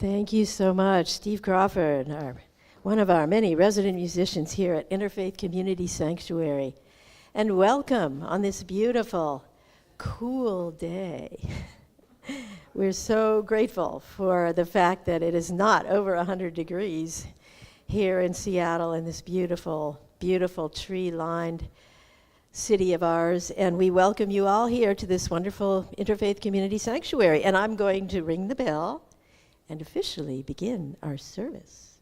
Thank you so much, Steve Crawford, one of our many resident musicians here at Interfaith Community Sanctuary. And welcome on this beautiful, cool day. We're so grateful for the fact that it is not over 100 degrees here in Seattle in this beautiful, beautiful tree-lined city of ours. And we welcome you all here to this wonderful Interfaith Community Sanctuary. And I'm going to ring the bell and officially begin our service.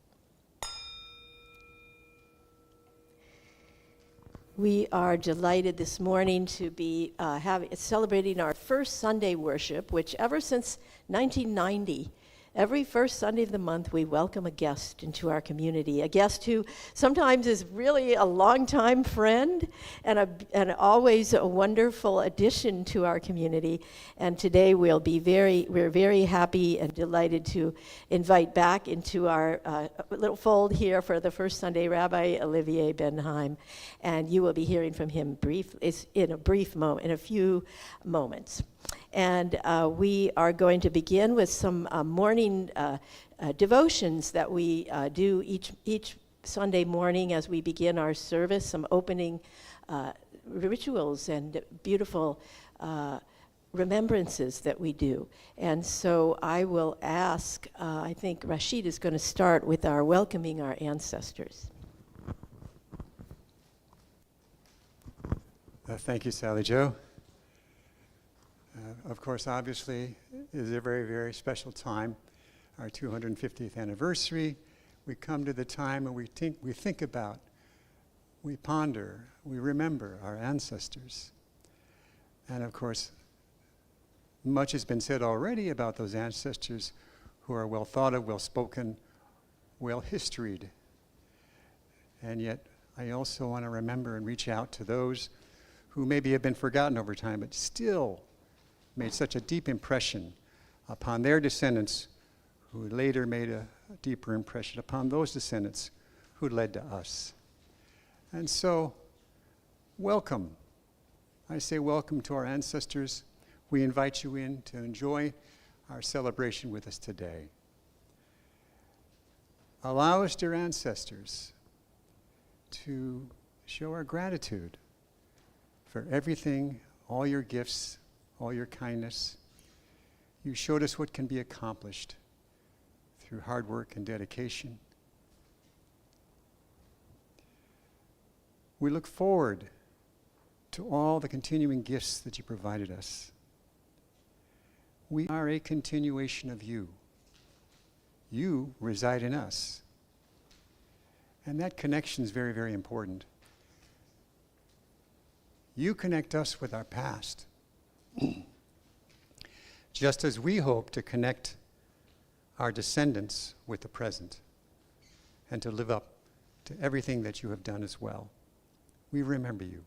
We are delighted this morning to be celebrating our first Sunday worship, which ever since 1990, every first Sunday of the month, we welcome a guest into our community, a guest who sometimes is really a longtime friend and always a wonderful addition to our community. And today we're very happy and delighted to invite back into our little fold here for the first Sunday, Rabbi Olivier BenHaim. And you will be hearing from him in a few moments. And we are going to begin with some morning devotions that we do each Sunday morning as we begin our service, some opening rituals and beautiful remembrances that we do. And so I will ask, I think Rashid is going to start with our welcoming our ancestors. Thank you, Sally Jo. Of course, obviously, it is a very, very special time, our 250th anniversary. We come to the time when we think about, we ponder, we remember our ancestors. And of course, much has been said already about those ancestors who are well thought of, well spoken, well historied. And yet, I also want to remember and reach out to those who maybe have been forgotten over time, but still made such a deep impression upon their descendants, who later made a deeper impression upon those descendants who led to us. And so, welcome. I say welcome to our ancestors. We invite you in to enjoy our celebration with us today. Allow us, dear ancestors, to show our gratitude for everything, all your gifts, all your kindness. You showed us what can be accomplished through hard work and dedication. We look forward to all the continuing gifts that you provided us. We are a continuation of you. You reside in us. And that connection is very, very important. You connect us with our past, just as we hope to connect our descendants with the present and to live up to everything that you have done as well. We remember you,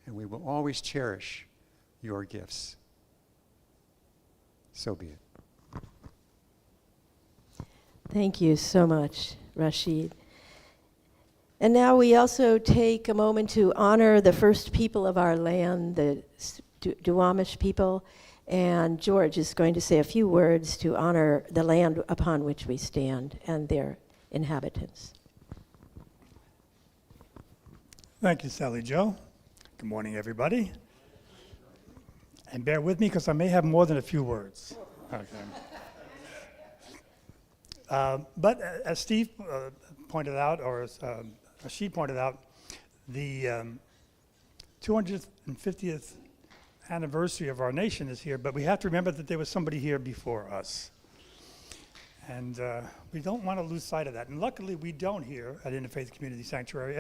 and we will always cherish your gifts. So be it. Thank you so much, Rashid. And now we also take a moment to honor the first people of our land, the Duwamish people, and George is going to say a few words to honor the land upon which we stand and their inhabitants. Thank you, Sally Jo. Good morning, everybody. And bear with me because I may have more than a few words. Okay. But as Steve pointed out, or as she pointed out, the 250th anniversary of our nation is here, but we have to remember that there was somebody here before us. And we don't want to lose sight of that. And luckily, we don't here at Interfaith Community Sanctuary.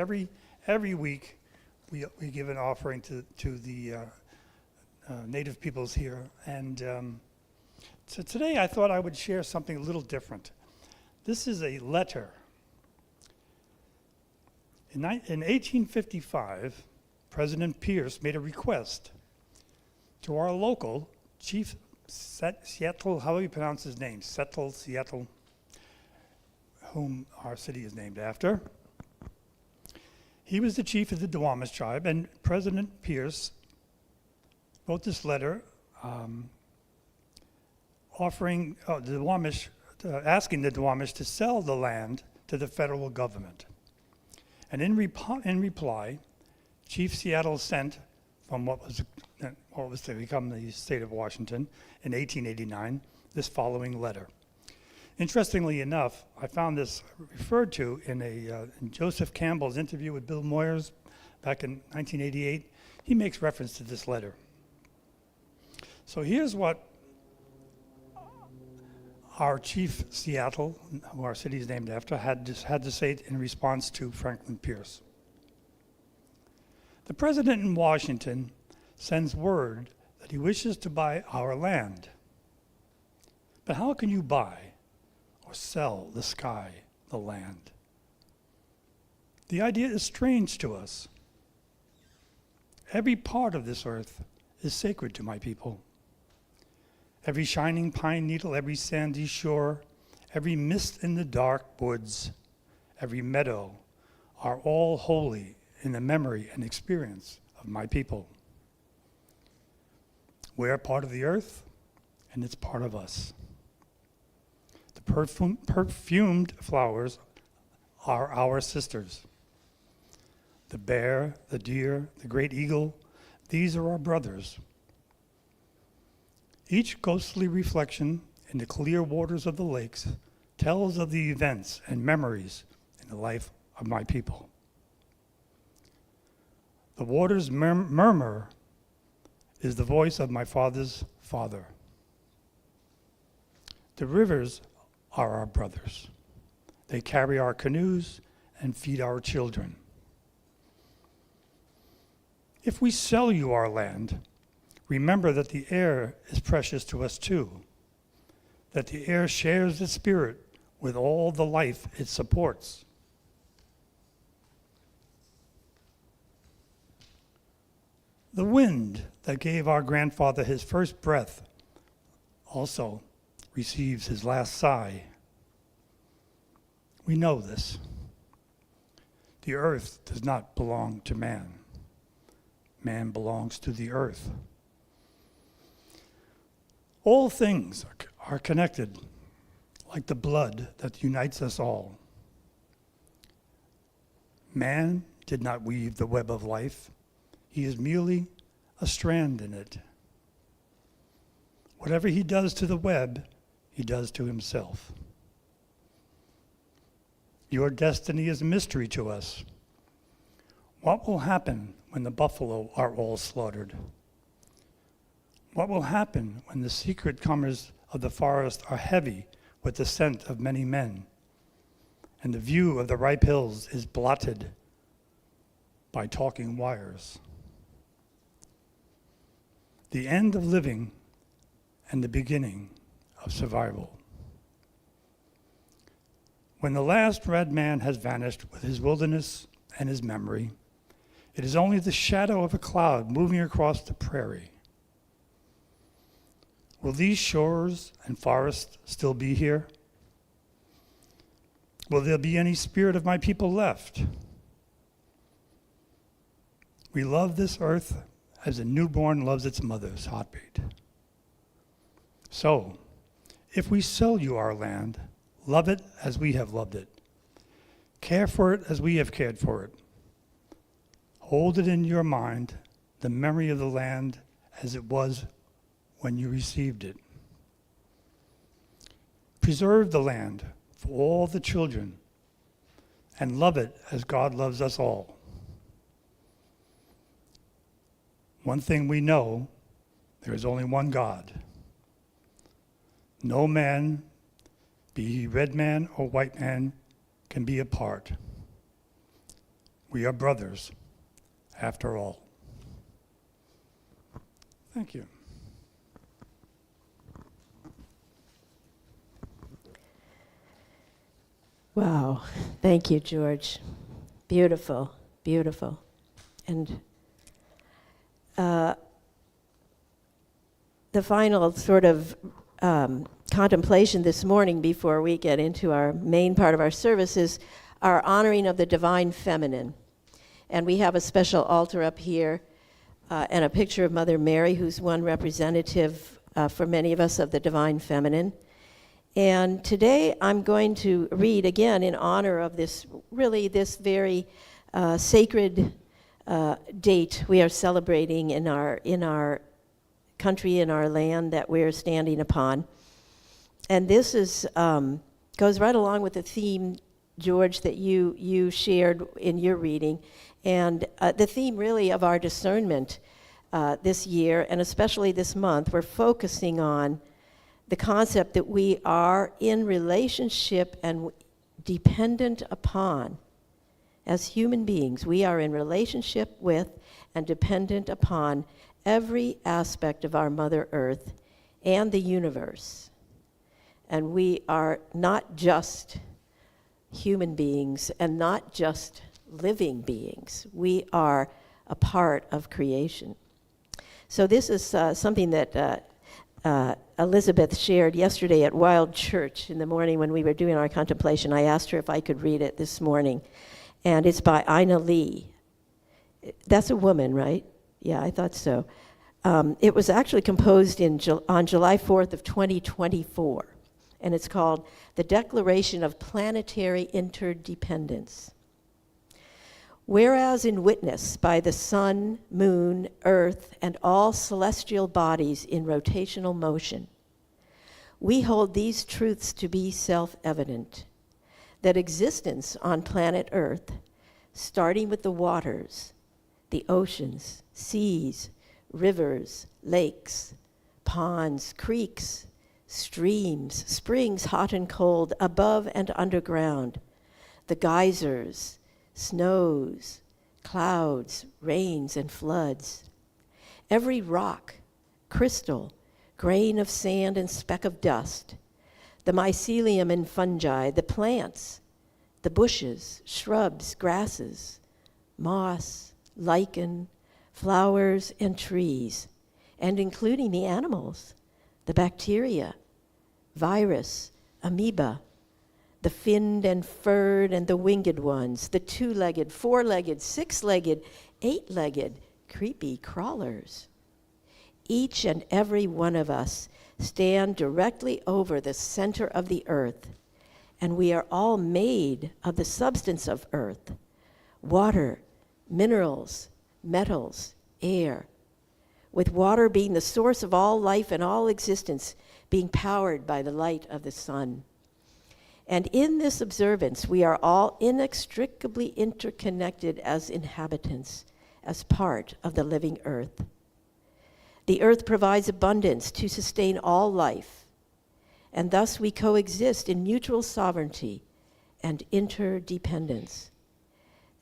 Every week, we give an offering to the native peoples here. And so today, I thought I would share something a little different. This is a letter. In 1855, President Pierce made a request to our local chief, Seattle, how do you pronounce his name? Seattle, whom our city is named after. He was the chief of the Duwamish tribe, and President Pierce wrote this letter offering the Duwamish asking the Duwamish to sell the land to the federal government. And in reply, Chief Seattle sent from what was to become the state of Washington in 1889 this following letter. Interestingly enough, I found this referred to in Joseph Campbell's interview with Bill Moyers back in 1988. He makes reference to this letter. So here's what our Chief Seattle, who our city is named after, had to say in response to Franklin Pierce. The president in Washington sends word that he wishes to buy our land. But how can you buy or sell the sky, the land? The idea is strange to us. Every part of this earth is sacred to my people. Every shining pine needle, every sandy shore, every mist in the dark woods, every meadow are all holy in the memory and experience of my people. We're part of the earth, and it's part of us. The perfumed flowers are our sisters. The bear, the deer, the great eagle, these are our brothers. Each ghostly reflection in the clear waters of the lakes tells of the events and memories in the life of my people. The water's murmur is the voice of my father's father. The rivers are our brothers. They carry our canoes and feed our children. If we sell you our land, remember that the air is precious to us too, that the air shares its spirit with all the life it supports. The wind that gave our grandfather his first breath also receives his last sigh. We know this. The earth does not belong to man. Man belongs to the earth. All things are connected, like the blood that unites us all. Man did not weave the web of life. He is merely a strand in it. Whatever he does to the web, he does to himself. Your destiny is a mystery to us. What will happen when the buffalo are all slaughtered? What will happen when the secret comers of the forest are heavy with the scent of many men, and the view of the ripe hills is blotted by talking wires? The end of living and the beginning of survival. When the last red man has vanished with his wilderness and his memory, it is only the shadow of a cloud moving across the prairie. Will these shores and forests still be here? Will there be any spirit of my people left? We love this earth as a newborn loves its mother's heartbeat. So, if we sell you our land, love it as we have loved it. Care for it as we have cared for it. Hold it in your mind, the memory of the land as it was when you received it. Preserve the land for all the children and love it as God loves us all. One thing we know, there is only one God. No man, be he red man or white man, can be apart. We are brothers, after all. Thank you. Wow. Thank you, George. Beautiful, beautiful. And the final sort of contemplation this morning before we get into our main part of our service is our honoring of the divine feminine. And we have a special altar up here and a picture of Mother Mary, who's one representative for many of us of the divine feminine. And today I'm going to read again in honor of this very sacred date we are celebrating in our country, in our land that we're standing upon. And this is goes right along with the theme, George, that you shared in your reading, and the theme really of our discernment this year, and especially this month. We're focusing on the concept that we are in relationship and dependent upon, as human beings, we are in relationship with and dependent upon every aspect of our Mother Earth and the universe. And we are not just human beings and not just living beings. We are a part of creation. So this is something that Elizabeth shared yesterday at Wild Church in the morning when we were doing our contemplation. I asked her if I could read it this morning. And it's by Ina Lee. That's a woman, right? Yeah, I thought so. It was actually composed on July 4th of 2024. And it's called The Declaration of Planetary Interdependence. Whereas in witness by the sun, moon, earth, and all celestial bodies in rotational motion, we hold these truths to be self-evident, that existence on planet Earth, starting with the waters, the oceans, seas, rivers, lakes, ponds, creeks, streams, springs hot and cold, above and underground, the geysers, snows, clouds, rains, and floods. Every rock, crystal, grain of sand and speck of dust, the mycelium and fungi, the plants, the bushes, shrubs, grasses, moss, lichen, flowers, and trees, and including the animals, the bacteria, virus, amoeba, the finned and furred and the winged ones, the two-legged, four-legged, six-legged, eight-legged, creepy crawlers. Each and every one of us stand directly over the center of the earth, and we are all made of the substance of earth, water, minerals, metals, air, with water being the source of all life and all existence, being powered by the light of the sun. And in this observance, we are all inextricably interconnected as inhabitants, as part of the living earth. The earth provides abundance to sustain all life, and thus we coexist in mutual sovereignty and interdependence.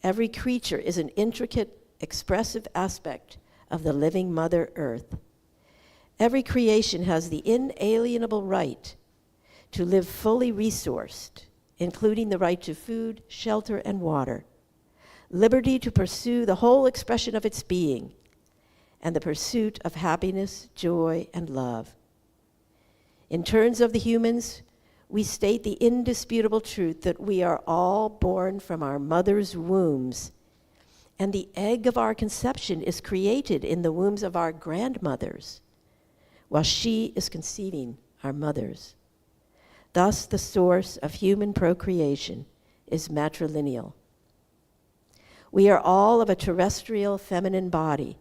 Every creature is an intricate, expressive aspect of the living Mother Earth. Every creation has the inalienable right to live fully resourced, including the right to food, shelter, and water, liberty to pursue the whole expression of its being, and the pursuit of happiness, joy, and love. In terms of the humans, we state the indisputable truth that we are all born from our mother's wombs, and the egg of our conception is created in the wombs of our grandmothers, while she is conceiving our mothers. Thus, the source of human procreation is matrilineal. We are all of a terrestrial feminine body,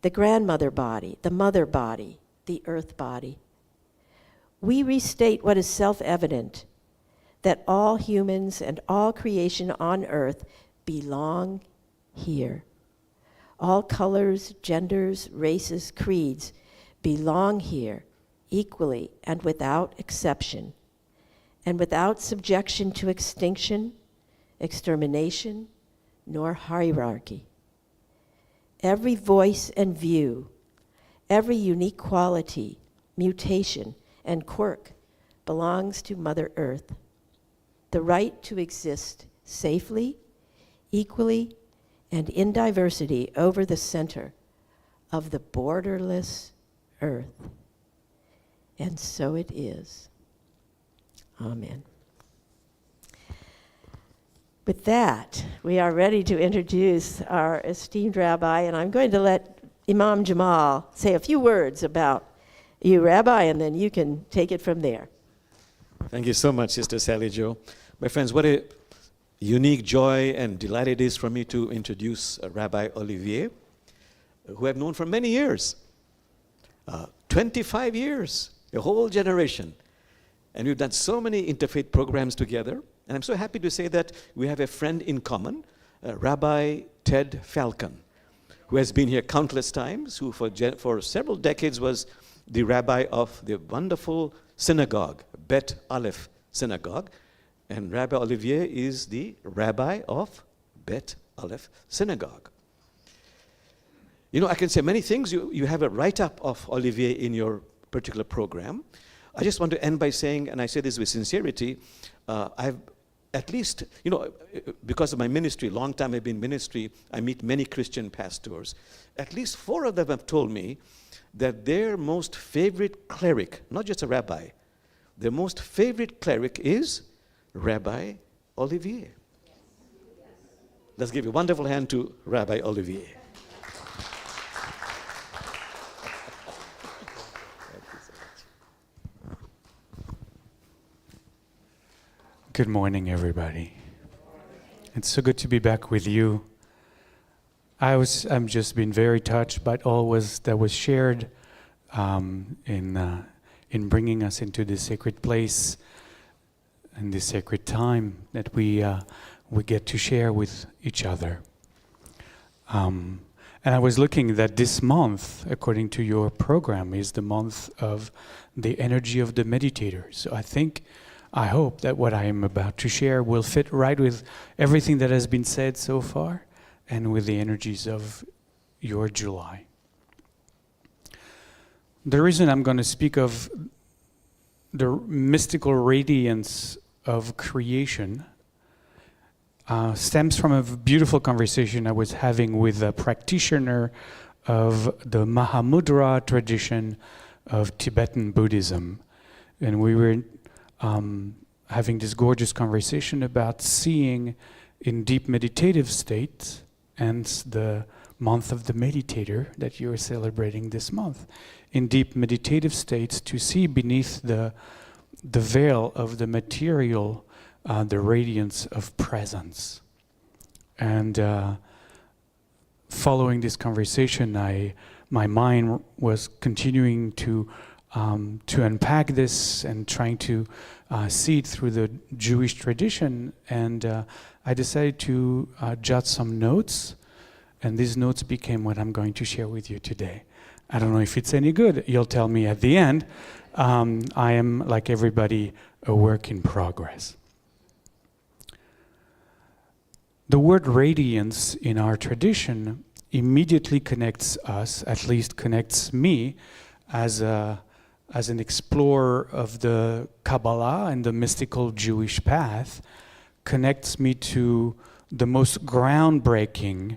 the grandmother body, the mother body, the earth body. We restate what is self-evident, that all humans and all creation on earth belong here. All colors, genders, races, creeds belong here equally and without exception, and without subjection to extinction, extermination, nor hierarchy. Every voice and view, every unique quality, mutation, and quirk belongs to Mother Earth. The right to exist safely, equally, and in diversity over the center of the borderless earth. And so it is. Amen. With that, we are ready to introduce our esteemed rabbi, and I'm going to let Imam Jamal say a few words about you, Rabbi, and then you can take it from there. Thank you so much, Sister Sally Jo. My friends, what a unique joy and delight it is for me to introduce Rabbi Olivier, who I've known for many years, 25 years, a whole generation. And we've done so many interfaith programs together. And I'm so happy to say that we have a friend in common, Rabbi Ted Falcon, who has been here countless times, who for several decades was the rabbi of the wonderful synagogue, Bet Alef Synagogue. And Rabbi Olivier is the rabbi of Bet Alef Synagogue. You know, I can say many things. You have a write-up of Olivier in your particular program. I just want to end by saying, and I say this with sincerity, I've at least, you know, because of my ministry, long time I've been in ministry, I meet many Christian pastors. At least 4 of them have told me that their most favorite cleric, not just a rabbi, their most favorite cleric is Rabbi Olivier. Let's give a wonderful hand to Rabbi Olivier. Good morning, everybody. It's so good to be back with you. I'm just been very touched by all that was shared in bringing us into this sacred place and this sacred time that we get to share with each other. And I was looking that this month, according to your program, is the month of the energy of the meditator. So I hope that what I am about to share will fit right with everything that has been said so far and with the energies of your July. The reason I'm going to speak of the mystical radiance of creation stems from a beautiful conversation I was having with a practitioner of the Mahamudra tradition of Tibetan Buddhism. And we were having this gorgeous conversation about seeing in deep meditative state, and the month of the meditator that you are celebrating this month, in deep meditative states, to see beneath the veil of the material the radiance of presence. And following this conversation, my mind was continuing to unpack this and trying to see it through the Jewish tradition, and I decided to jot some notes, and these notes became what I'm going to share with you today. I don't know if it's any good. You'll tell me at the end. I am, like everybody, a work in progress. The word radiance in our tradition immediately connects us, at least connects me, as an explorer of the Kabbalah and the mystical Jewish path, connects me to the most groundbreaking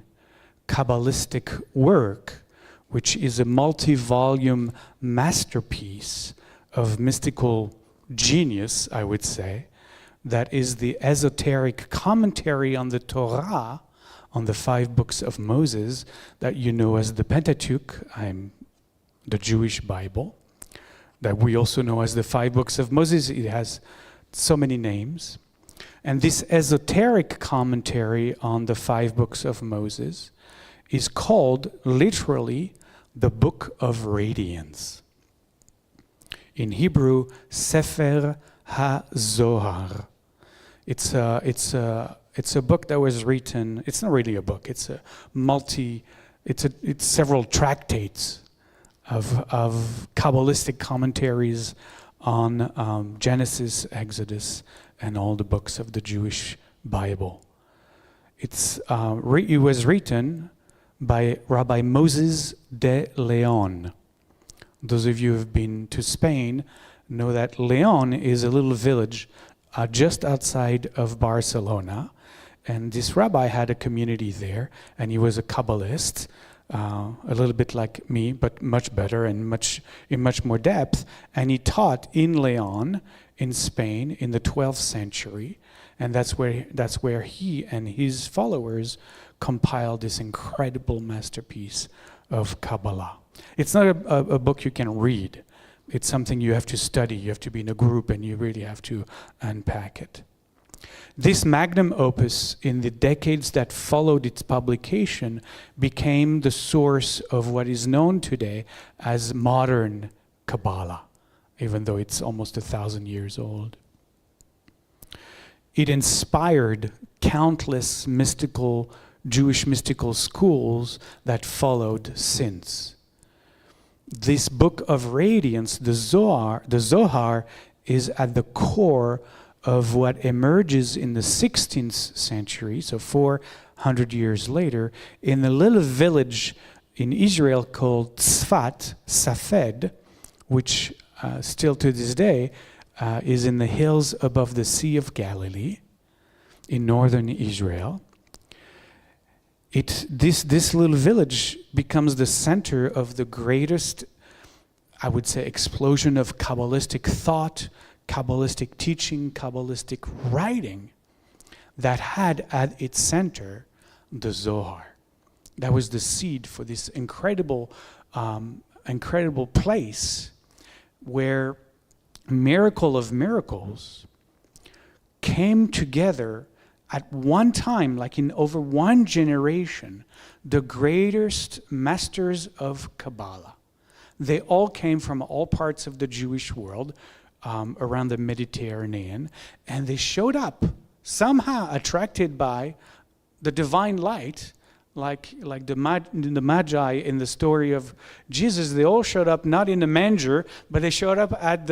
Kabbalistic work, which is a multi-volume masterpiece of mystical genius, I would say, that is the esoteric commentary on the Torah, on the 5 books of Moses, that you know as the Pentateuch, the Jewish Bible, that we also know as the 5 books of Moses. It has so many names. And this esoteric commentary on the 5 books of Moses is called literally the Book of Radiance. In Hebrew, Sefer HaZohar. It's a book that was written. It's not really a book. It's several tractates of Kabbalistic commentaries on Genesis, Exodus, and all the books of the Jewish Bible. It was written by Rabbi Moses de Leon. Those of you who have been to Spain know that Leon is a little village just outside of Barcelona, and this rabbi had a community there, and he was a Kabbalist, a little bit like me, but much better and in much more depth. And he taught in Leon, in Spain, in the 12th century, and that's where he and his followers compiled this incredible masterpiece of Kabbalah. It's not a book you can read, It's something you have to study. You have to be in a group and you really have to unpack it. This magnum opus, in the decades that followed its publication, became the source of what is known today as modern Kabbalah, even though it's almost 1,000 years old. It inspired countless Jewish mystical schools that followed since. This book of radiance, the Zohar, is at the core of what emerges in the 16th century, so 400 years later, in a little village in Israel called Tzfat, Safed, which still to this day is in the hills above the Sea of Galilee in northern Israel. This little village becomes the center of the greatest, I would say, explosion of Kabbalistic thought, Kabbalistic teaching, Kabbalistic writing that had at its center the Zohar. That was the seed for this incredible place where miracle of miracles came together at one time, like in over one generation, the greatest masters of Kabbalah. They all came from all parts of the Jewish world, around the Mediterranean, and they showed up somehow attracted by the divine light, like the Magi in the story of Jesus. They all showed up not in the manger, but they showed up at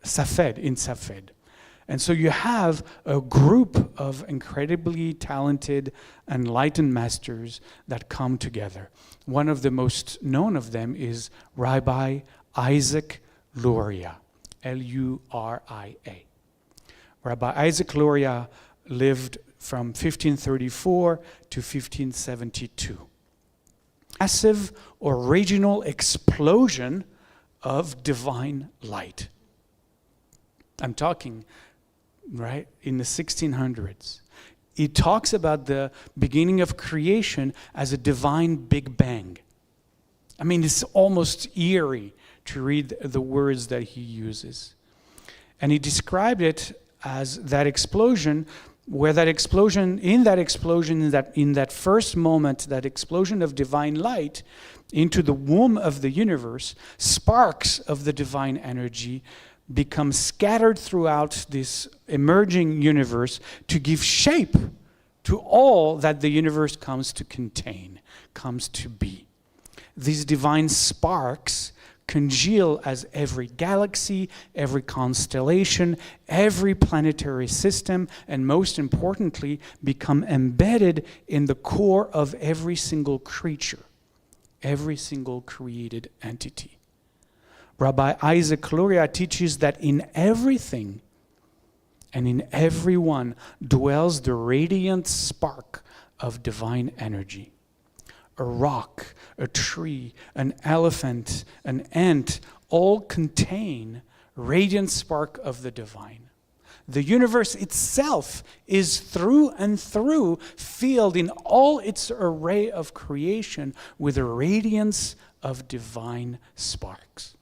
Safed, in Safed. And so you have a group of incredibly talented, enlightened masters that come together. One of the most known of them is Rabbi Isaac Luria, L-U-R-I-A. Rabbi Isaac Luria lived from 1534 to 1572. Massive original explosion of divine light. I'm talking, right, in the 1600s. He talks about the beginning of creation as a divine Big Bang. I mean, it's almost eerie to read the words that he uses. And he described it as that explosion, where in that first moment, that explosion of divine light into the womb of the universe, sparks of the divine energy become scattered throughout this emerging universe to give shape to all that the universe comes to contain, comes to be. These divine sparks congeal as every galaxy, every constellation, every planetary system, and most importantly, become embedded in the core of every single creature, every single created entity. Rabbi Isaac Luria teaches that in everything and in everyone dwells the radiant spark of divine energy. A rock, a tree, an elephant, an ant, all contain radiant spark of the divine. The universe itself is through and through filled in all its array of creation with a radiance of divine sparks.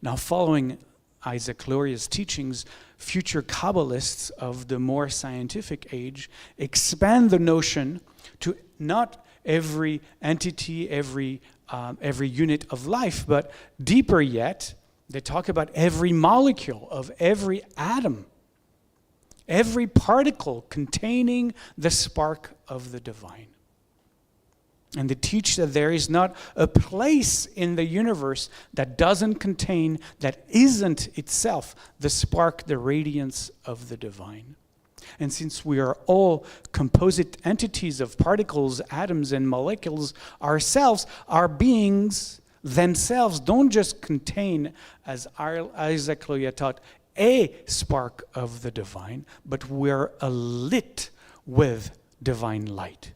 Now, following Isaac Luria's teachings, future Kabbalists of the more scientific age expand the notion to not every entity, every unit of life, but deeper yet, they talk about every molecule of every atom, every particle containing the spark of the divine. And they teach that there is not a place in the universe that doesn't contain, that isn't itself the spark, the radiance of the divine. And since we are all composite entities of particles, atoms, and molecules ourselves, our beings themselves don't just contain, as Isaac Luria taught, a spark of the divine, but we're lit with divine light,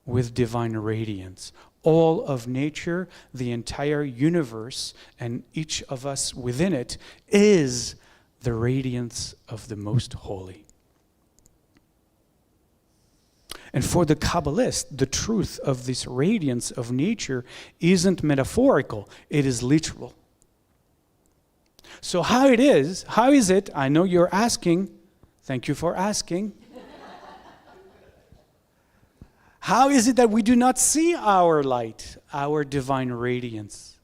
with divine radiance. All of nature, the entire universe, and each of us within it is the radiance of the Most Holy. And for the Kabbalist, the truth of this radiance of nature isn't metaphorical, it is literal. So how is it, I know you're asking, thank you for asking, how is it that we do not see our light, our divine radiance?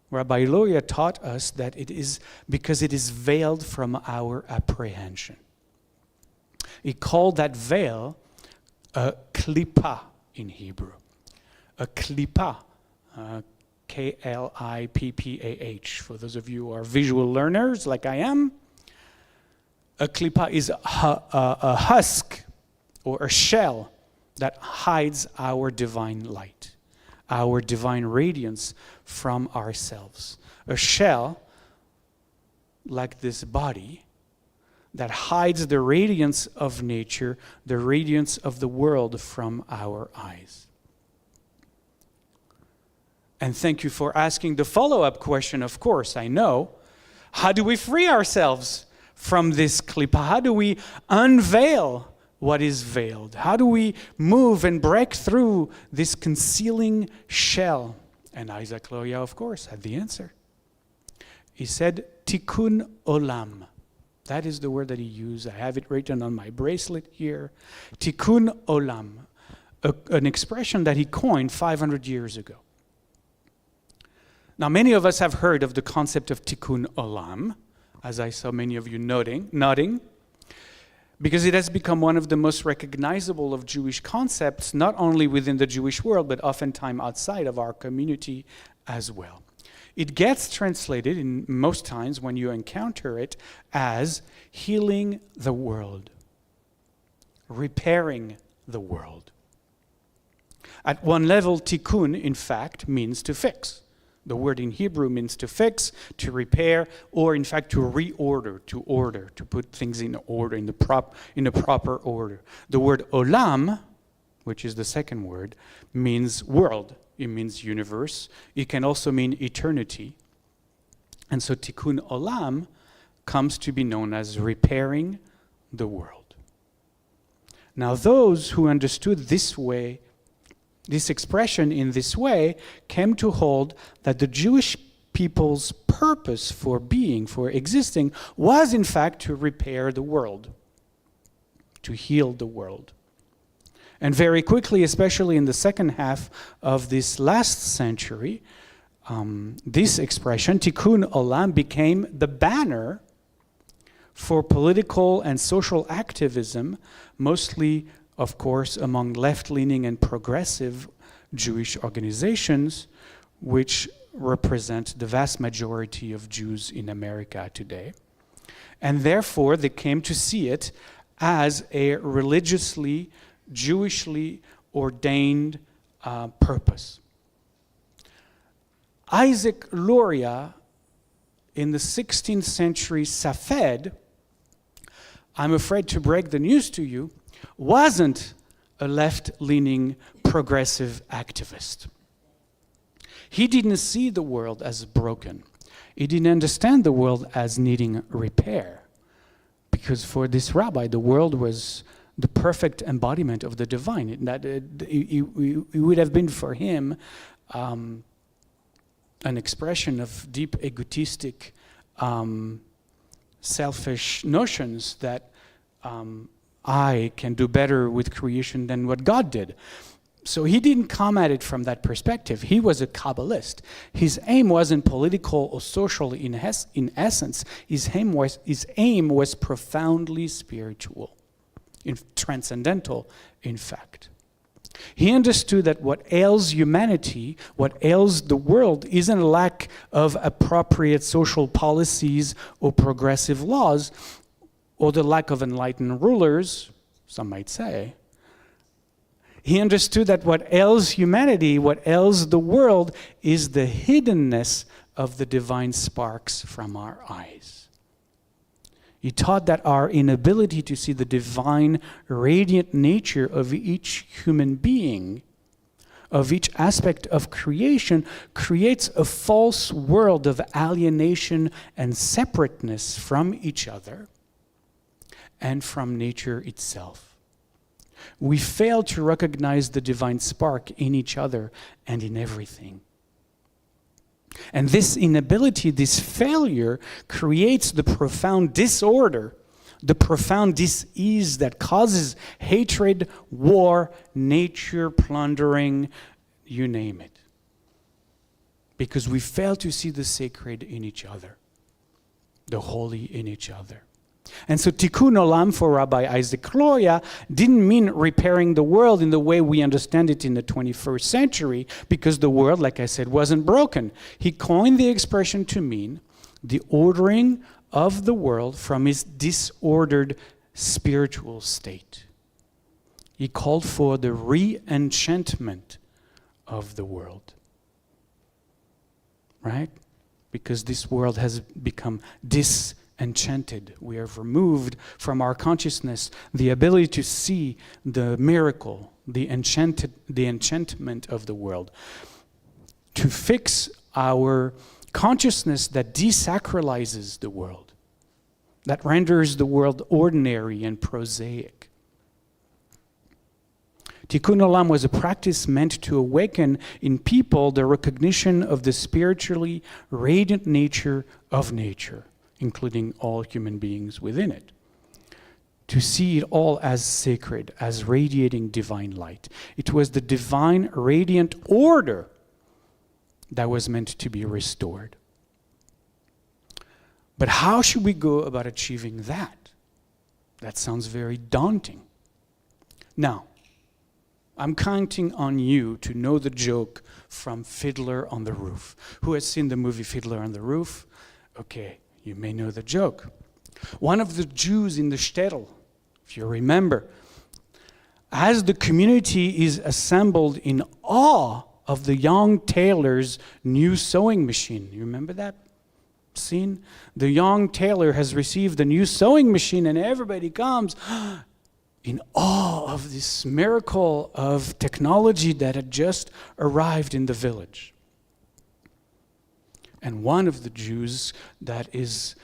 Rabbi Olivier taught us that it is because it is veiled from our apprehension. He called that veil a klipa in Hebrew. A klipa, K-L-I-P-P-A-H. For those of you who are visual learners like I am, a klipa is a husk or a shell that hides our divine light, our divine radiance from ourselves. A shell, like this body, that hides the radiance of nature, the radiance of the world from our eyes. And thank you for asking the follow-up question, of course, I know. How do we free ourselves from this klipa? How do we unveil what is veiled? How do we move and break through this concealing shell? And Isaac Loya, of course, had the answer. He said, tikkun olam. That is the word that he used. I have it written on my bracelet here. Tikkun olam, an expression that he coined 500 years ago. Now, many of us have heard of the concept of tikkun olam, as I saw many of you nodding, because it has become one of the most recognizable of Jewish concepts, not only within the Jewish world, but oftentimes outside of our community as well. It gets translated, in most times when you encounter it, as healing the world, repairing the world. At one level, tikkun, in fact, means to fix. The word in Hebrew means to fix, to repair, or in fact to reorder, to order, to put things in order, in the proper order. The word olam, which is the second word, means world. It means universe. It can also mean eternity. And so tikkun olam comes to be known as repairing the world. Now those who understood this expression in this way came to hold that the Jewish people's purpose for being, for existing, was in fact to repair the world, to heal the world. And very quickly, especially in the second half of this last century, this expression, tikkun olam, became the banner for political and social activism, mostly, of course, among left-leaning and progressive Jewish organizations, which represent the vast majority of Jews in America today. And therefore, they came to see it as a religiously, Jewishly ordained purpose. Isaac Luria, in the 16th century Safed, I'm afraid to break the news to you, wasn't a left-leaning progressive activist. He didn't see the world as broken. He didn't understand the world as needing repair. Because for this rabbi, the world was the perfect embodiment of the divine. It would have been for him an expression of deep egotistic, selfish notions that I can do better with creation than what God did. So he didn't come at it from that perspective. He was a Kabbalist. His aim wasn't political or social in essence. His aim was profoundly spiritual, transcendental, in fact. He understood that what ails humanity, what ails the world, isn't a lack of appropriate social policies or progressive laws, or the lack of enlightened rulers, some might say. He understood that what ails humanity, what ails the world, is the hiddenness of the divine sparks from our eyes. He taught that our inability to see the divine, radiant nature of each human being, of each aspect of creation, creates a false world of alienation and separateness from each other and from nature itself. We fail to recognize the divine spark in each other and in everything. And this inability, this failure, creates the profound disorder, the profound dis-ease that causes hatred, war, nature plundering, you name it. Because we fail to see the sacred in each other, the holy in each other. And so Tikkun Olam for Rabbi Isaac Loya didn't mean repairing the world in the way we understand it in the 21st century, because the world, like I said, wasn't broken. He coined the expression to mean the ordering of the world from its disordered spiritual state. He called for the re-enchantment of the world. Right? Because this world has become disenchanted. We have removed from our consciousness the ability to see the miracle, the enchantment of the world. To fix our consciousness that desacralizes the world, that renders the world ordinary and prosaic. Tikkun Olam was a practice meant to awaken in people the recognition of the spiritually radiant nature of nature, including all human beings within it. To see it all as sacred, as radiating divine light. It was the divine radiant order that was meant to be restored. But how should we go about achieving that? That sounds very daunting. Now, I'm counting on you to know the joke from Fiddler on the Roof. Who has seen the movie Fiddler on the Roof? Okay, you may know the joke. One of the Jews in the shtetl, if you remember, as the community is assembled in awe of the young tailor's new sewing machine. You remember that scene? The young tailor has received a new sewing machine and everybody comes in awe of this miracle of technology that had just arrived in the village. And one of the Jews that is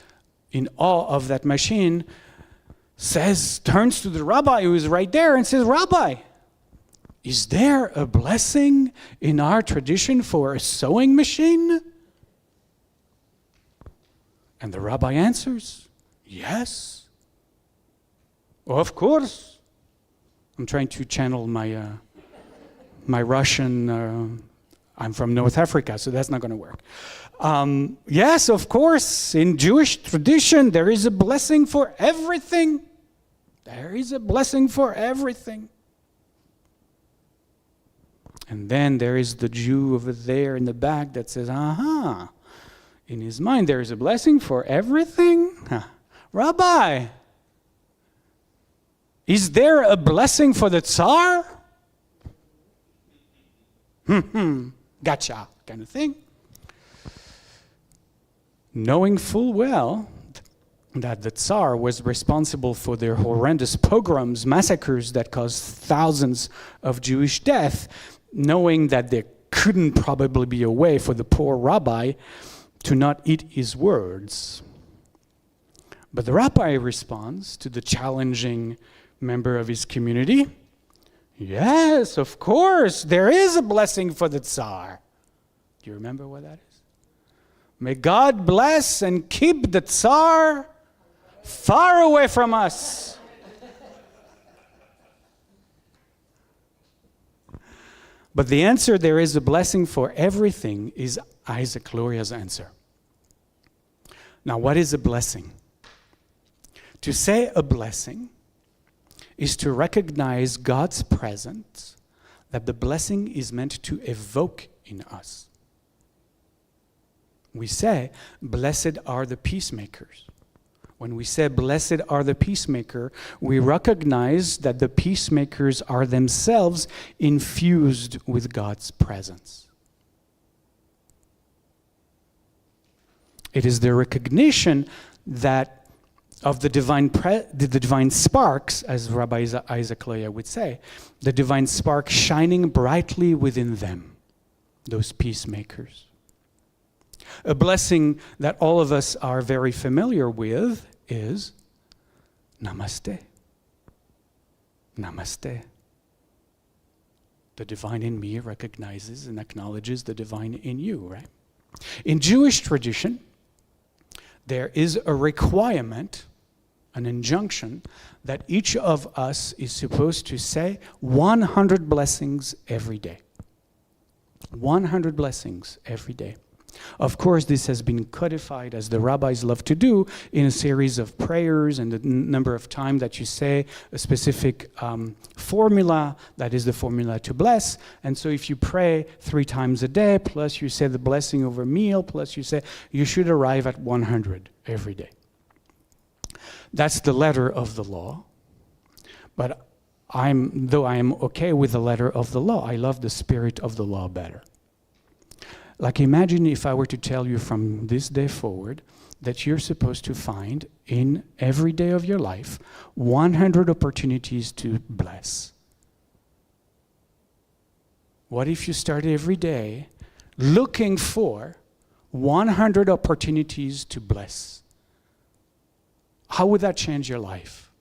in awe of that machine turns to the rabbi who is right there and says, "Rabbi, is there a blessing in our tradition for a sewing machine?" And the rabbi answers, "Yes, of course." I'm trying to channel my Russian. I'm from North Africa, so that's not going to work. Yes, of course, in Jewish tradition, there is a blessing for everything. There is a blessing for everything. And then there is the Jew over there in the back that says, aha, in his mind there is a blessing for everything? Huh. Rabbi, is there a blessing for the Tsar? Gotcha, kind of thing. Knowing full well that the Tsar was responsible for their horrendous pogroms, massacres that caused thousands of Jewish death, knowing that there couldn't probably be a way for the poor rabbi to not eat his words. But the rabbi responds to the challenging member of his community, yes, of course, there is a blessing for the Tsar. Do you remember what that is? May God bless and keep the Tsar far away from us. But the answer, there is a blessing for everything, is Isaac Loria's answer. Now, what is a blessing? To say a blessing is to recognize God's presence, that the blessing is meant to evoke in us. We say, blessed are the peacemakers. When we say, blessed are the peacemaker, we recognize that the peacemakers are themselves infused with God's presence. It is the recognition that of the divine sparks, as Rabbi Isaac Loya would say, the divine spark shining brightly within them, those peacemakers. A blessing that all of us are very familiar with is Namaste. Namaste. The divine in me recognizes and acknowledges the divine in you, right? In Jewish tradition, there is a requirement, an injunction, that each of us is supposed to say 100 blessings every day. 100 blessings every day. Of course, this has been codified, as the rabbis love to do, in a series of prayers and the number of times that you say a specific formula, that is the formula to bless. And so if you pray 3 times a day, plus you say the blessing over meal, plus you say, you should arrive at 100 every day. That's the letter of the law. But though I am okay with the letter of the law, I love the spirit of the law better. Like, imagine if I were to tell you from this day forward that you're supposed to find in every day of your life 100 opportunities to bless. What if you started every day looking for 100 opportunities to bless? How would that change your life?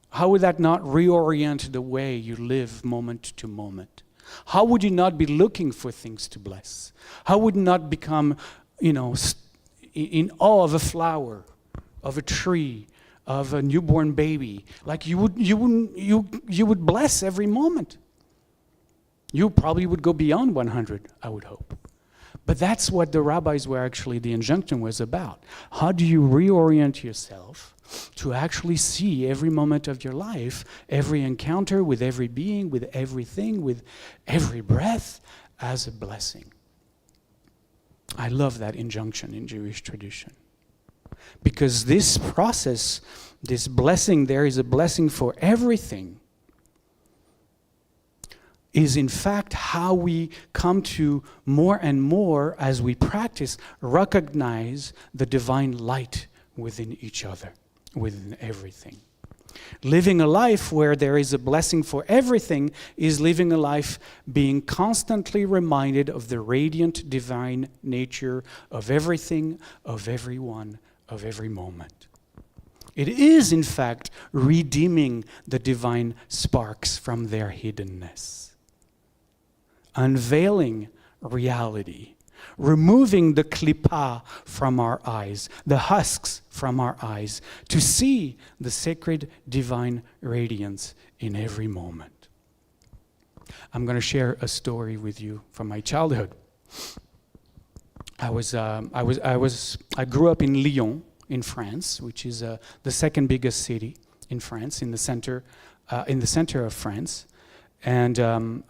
How would that not reorient the way you live moment to moment? How would you not be looking for things to bless? How would you not become, in awe of a flower, of a tree, of a newborn baby? Like you would bless every moment. You probably would go beyond 100, I would hope. But that's what the rabbis were actually, the injunction was about. How do you reorient yourself to actually see every moment of your life, every encounter with every being, with everything, with every breath as a blessing? I love that injunction in Jewish tradition. Because this process, this blessing, there is a blessing for everything, is in fact how we come to more and more, as we practice, recognize the divine light within each other, within everything. Living a life where there is a blessing for everything is living a life being constantly reminded of the radiant divine nature of everything, of everyone, of every moment. It is, in fact, redeeming the divine sparks from their hiddenness. Unveiling reality, removing the klippah from our eyes, the husks from our eyes, to see the sacred divine radiance in every moment. I'm going to share a story with you from my childhood. I grew up in Lyon, in France, which is the second biggest city in France, in the center of France. And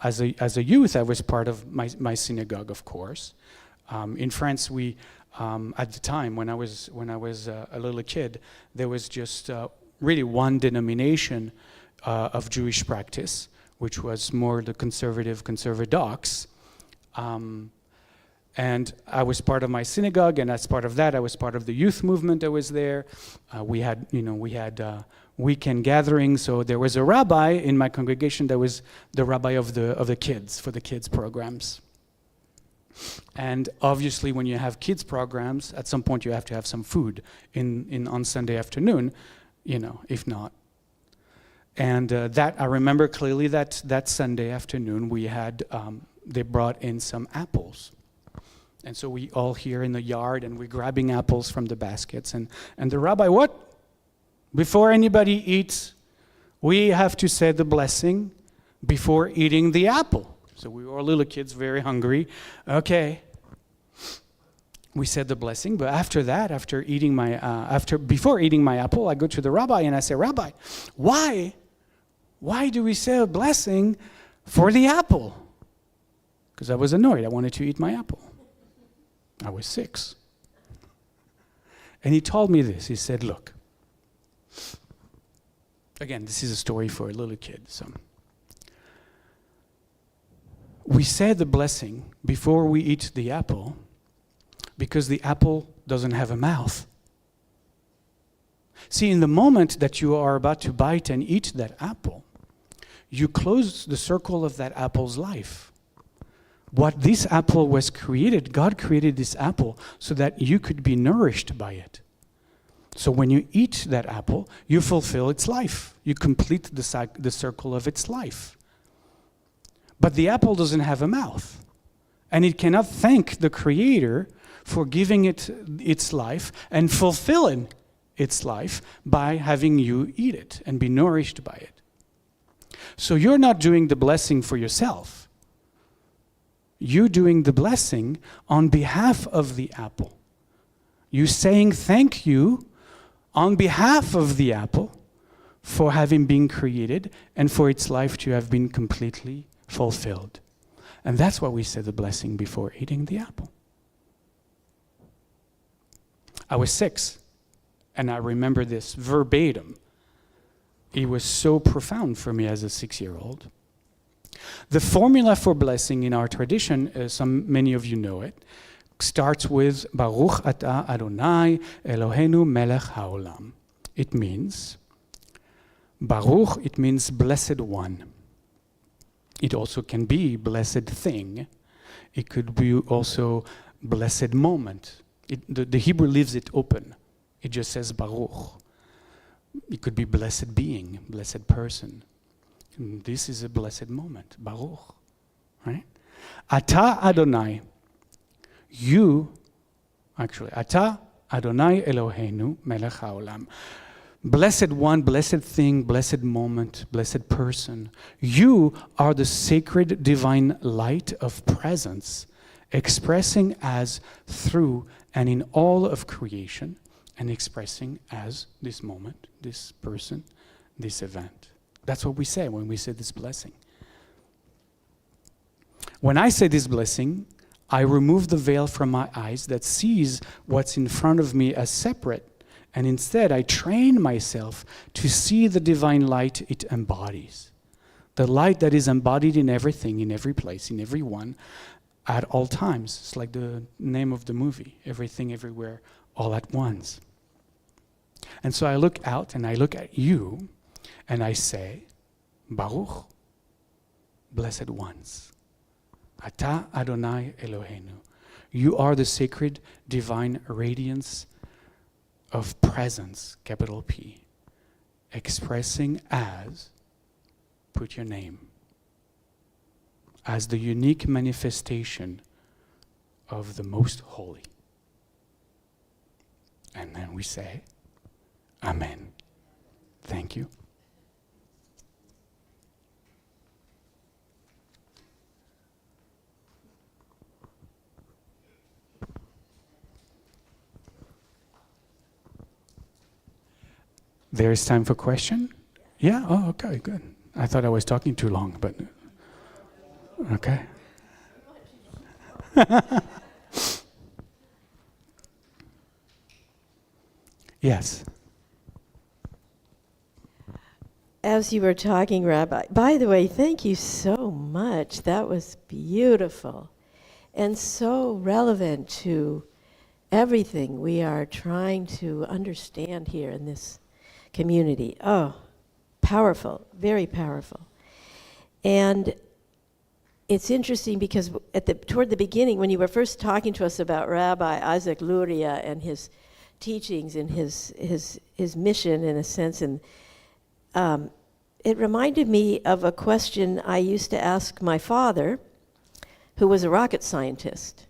as a youth, I was part of my synagogue, of course. In France, we at the time when I was a little kid, there was just really one denomination of Jewish practice, which was more the conservadox. And I was part of my synagogue, and as part of that, I was part of the youth movement that was there. We had weekend gatherings, so there was a rabbi in my congregation that was the rabbi of the kids, for the kids programs. And obviously, when you have kids programs, at some point you have to have some food on Sunday afternoon, if not. And that I remember clearly that Sunday afternoon we had they brought in some apples. And so we all here in the yard, and we're grabbing apples from the baskets. And the rabbi, what? Before anybody eats, we have to say the blessing before eating the apple. So we were little kids, very hungry. Okay. We said the blessing, but after that, before eating my apple, I go to the rabbi and I say, Rabbi, why do we say a blessing for the apple? Because I was annoyed. I wanted to eat my apple. I was 6. And he told me this. He said, look, again, this is a story for a little kid. So we say the blessing before we eat the apple because the apple doesn't have a mouth. See, in the moment that you are about to bite and eat that apple, you close the circle of that apple's life. What this apple was created, God created this apple so that you could be nourished by it. So when you eat that apple, you fulfill its life. You complete the circle of its life. But the apple doesn't have a mouth. And it cannot thank the Creator for giving it its life and fulfilling its life by having you eat it and be nourished by it. So you're not doing the blessing for yourself. You're doing the blessing on behalf of the apple. You're saying thank you on behalf of the apple for having been created and for its life to have been completely fulfilled. And that's why we say the blessing before eating the apple. I was 6, and I remember this verbatim. It was so profound for me as a 6-year-old. The formula for blessing in our tradition, many of you know it, starts with Baruch Atah Adonai Eloheinu Melech Haolam. It means Baruch, it means blessed one. It also can be blessed thing. It could be also blessed moment. The Hebrew leaves it open. It just says Baruch. It could be blessed being, blessed person. And this is a blessed moment, Baruch, right? Atah Adonai. Atah Adonai Eloheinu Melech Haolam. Blessed one, blessed thing, blessed moment, blessed person. You are the sacred divine light of presence, expressing as through and in all of creation, and expressing as this moment, this person, this event. That's what we say when we say this blessing. When I say this blessing, I remove the veil from my eyes that sees what's in front of me as separate, and instead I train myself to see the divine light it embodies. The light that is embodied in everything, in every place, in everyone, at all times. It's like the name of the movie, Everything, Everywhere, All at Once. And so I look out and I look at you and I say, Baruch, blessed ones. Atah Adonai Eloheinu. You are the sacred divine radiance of presence, capital P, expressing as, put your name, as the unique manifestation of the most holy. And then we say, Amen. Thank you. There is time for question? Yeah? Oh, okay, good. I thought I was talking too long, but okay. Yes. As you were talking, Rabbi, by the way, thank you so much. That was beautiful and so relevant to everything we are trying to understand here in this community. Oh, powerful, very powerful. And it's interesting because toward the beginning, when you were first talking to us about Rabbi Isaac Luria and his teachings and his mission, in a sense, and it reminded me of a question I used to ask my father, who was a rocket scientist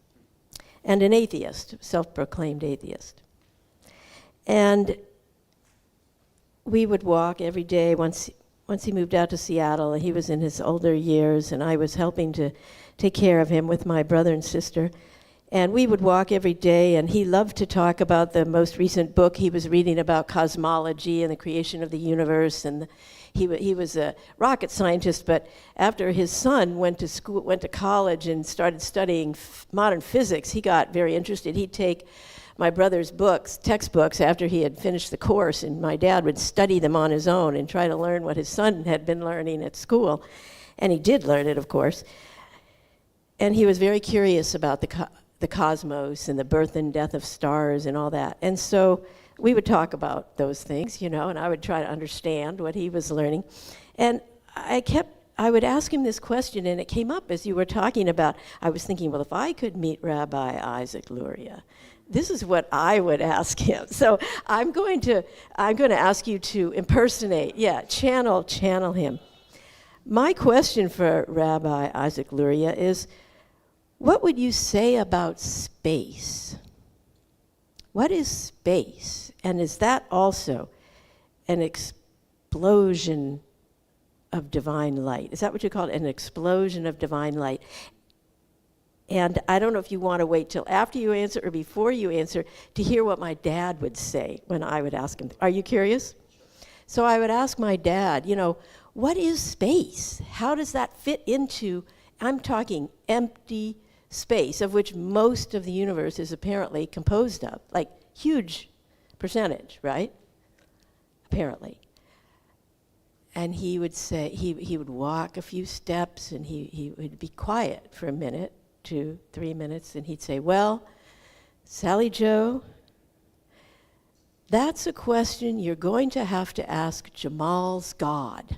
and an atheist, self-proclaimed atheist. And we would walk every day. Once he moved out to Seattle, he was in his older years, and I was helping to take care of him with my brother and sister. And we would walk every day, and he loved to talk about the most recent book he was reading about cosmology and the creation of the universe. And he was a rocket scientist, but after his son went to college and started studying modern physics, he got very interested. He'd take my brother's textbooks, after he had finished the course, and my dad would study them on his own and try to learn what his son had been learning at school. And he did learn it, of course. And he was very curious about the cosmos and the birth and death of stars and all that. And so we would talk about those things, and I would try to understand what he was learning. And I would ask him this question, and it came up as you were talking about. I was thinking, well, if I could meet Rabbi Isaac Luria, This is what I would ask him. So I'm going to ask you to impersonate, channel him. My question for Rabbi Isaac Luria is, what would you say about space? What is space? And is that also an explosion of divine light? Is that what you call it, an explosion of divine light? And I don't know if you want to wait till after you answer or before you answer to hear what my dad would say when I would ask him. Are you curious? So I would ask my dad, what is space? How does that fit into, I'm talking empty space, of which most of the universe is apparently composed of, like huge percentage, right? Apparently. And he would say, he would walk a few steps and he would be quiet for a minute, 2, 3 minutes, and he'd say, well, Sally Joe, that's a question you're going to have to ask Jamal's God.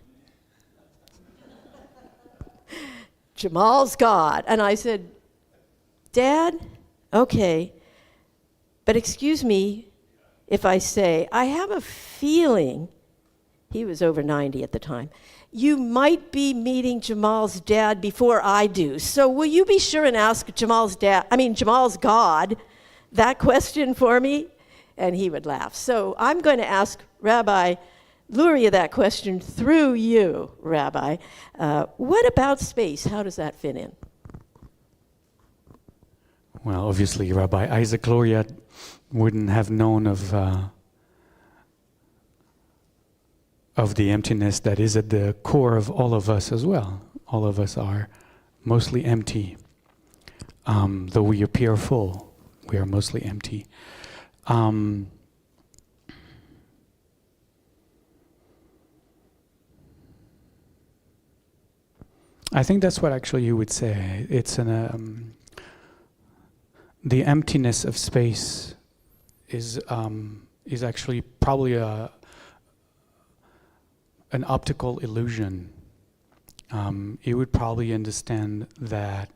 Jamal's God. And I said, Dad, okay, but excuse me if I say, I have a feeling, he was over 90 at the time, you might be meeting Jamal's dad before I do. So will you be sure and ask Jamal's God that question for me? And he would laugh. So I'm going to ask Rabbi Luria that question through you, Rabbi. What about space? How does that fit in? Well, obviously, Rabbi Isaac Luria wouldn't have known of the emptiness that is at the core of all of us as well. All of us are mostly empty. Though we appear full, we are mostly empty. I think that's what actually you would say. It's the emptiness of space is actually probably an optical illusion. You would probably understand that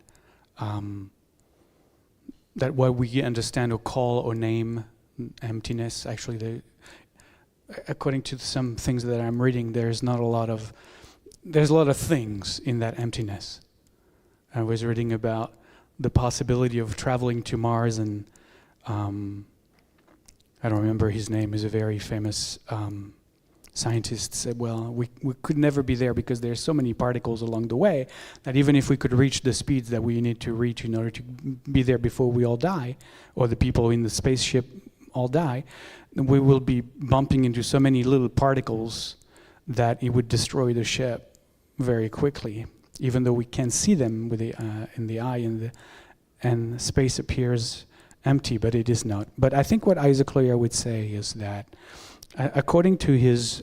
what we understand or call or name emptiness, actually, according to some things that I'm reading, there's a lot of things in that emptiness. I was reading about the possibility of traveling to Mars, and I don't remember his name. He's a very famous scientist. Said, well, we could never be there because there's so many particles along the way that even if we could reach the speeds that we need to reach in order to be there before we all die, or the people in the spaceship all die, we will be bumping into so many little particles that it would destroy the ship very quickly, even though we can't see them with in the eye, and space appears empty, but it is not. But I think what Isaac Luria would say is that, according to his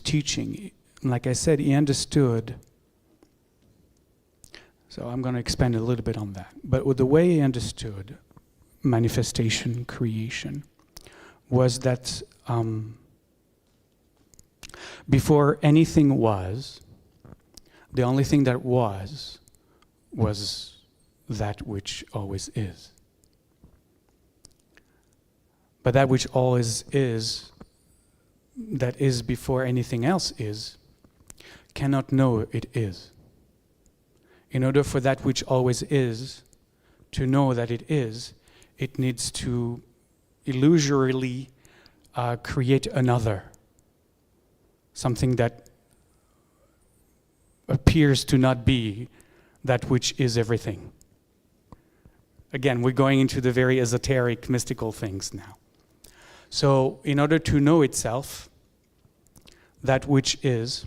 teaching, like I said, he understood. So I'm going to expand a little bit on that. But the way he understood manifestation, creation, was that before anything was, the only thing that was that which always is. But that which always is, that is before anything else is, cannot know it is. In order for that which always is to know that it is, it needs to illusorily create another, something that appears to not be that which is everything. Again, we're going into the very esoteric, mystical things now. So, in order to know itself, that which is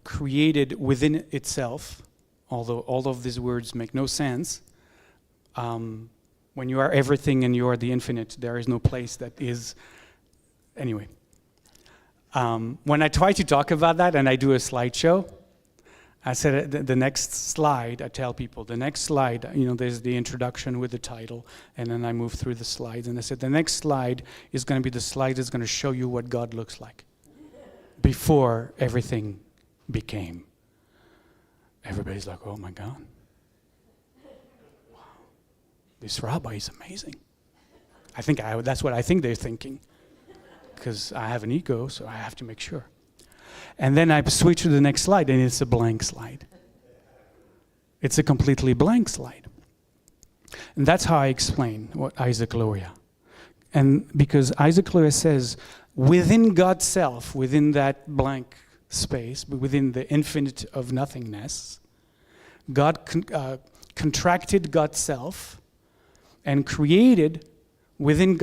created within itself, although all of these words make no sense, when you are everything and you are the infinite, there is no place that is. Anyway, when I try to talk about that and I do a slideshow, I said the next slide, I tell people, the next slide, there's the introduction with the title, and then I move through the slides, and I said the next slide is going to be the slide that's going to show you what God looks like before everything became. Everybody's like, oh my God. Wow. This rabbi is amazing. That's what I think they're thinking. Because I have an ego, so I have to make sure. And then I switch to the next slide, and it's a blank slide. It's a completely blank slide. And that's how I explain what Isaac Luria. And because Isaac Luria says, within God's self, within that blank space, within the infinite of nothingness, God contracted God's self and created within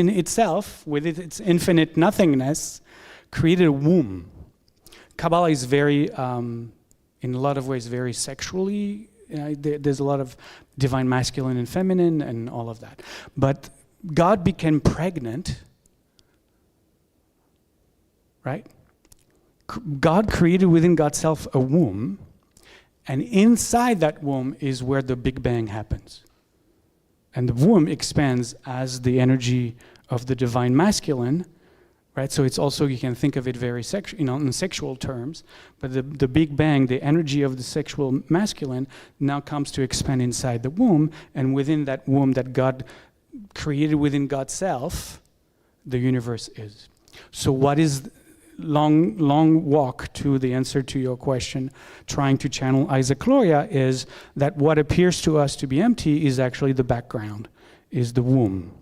itself, within its infinite nothingness, created a womb. Kabbalah is very, in a lot of ways, very sexually. There's a lot of divine masculine and feminine and all of that. But God became pregnant, right? God created within God's self a womb, and inside that womb is where the Big Bang happens. And the womb expands as the energy of the divine masculine, right? So it's also, you can think of it very in sexual terms, but the Big Bang, the energy of the sexual masculine, now comes to expand inside the womb, and within that womb that God created within God's self, the universe is. So what is long walk to the answer to your question, trying to channel Isaac Luria, is that what appears to us to be empty is actually the background, is the womb.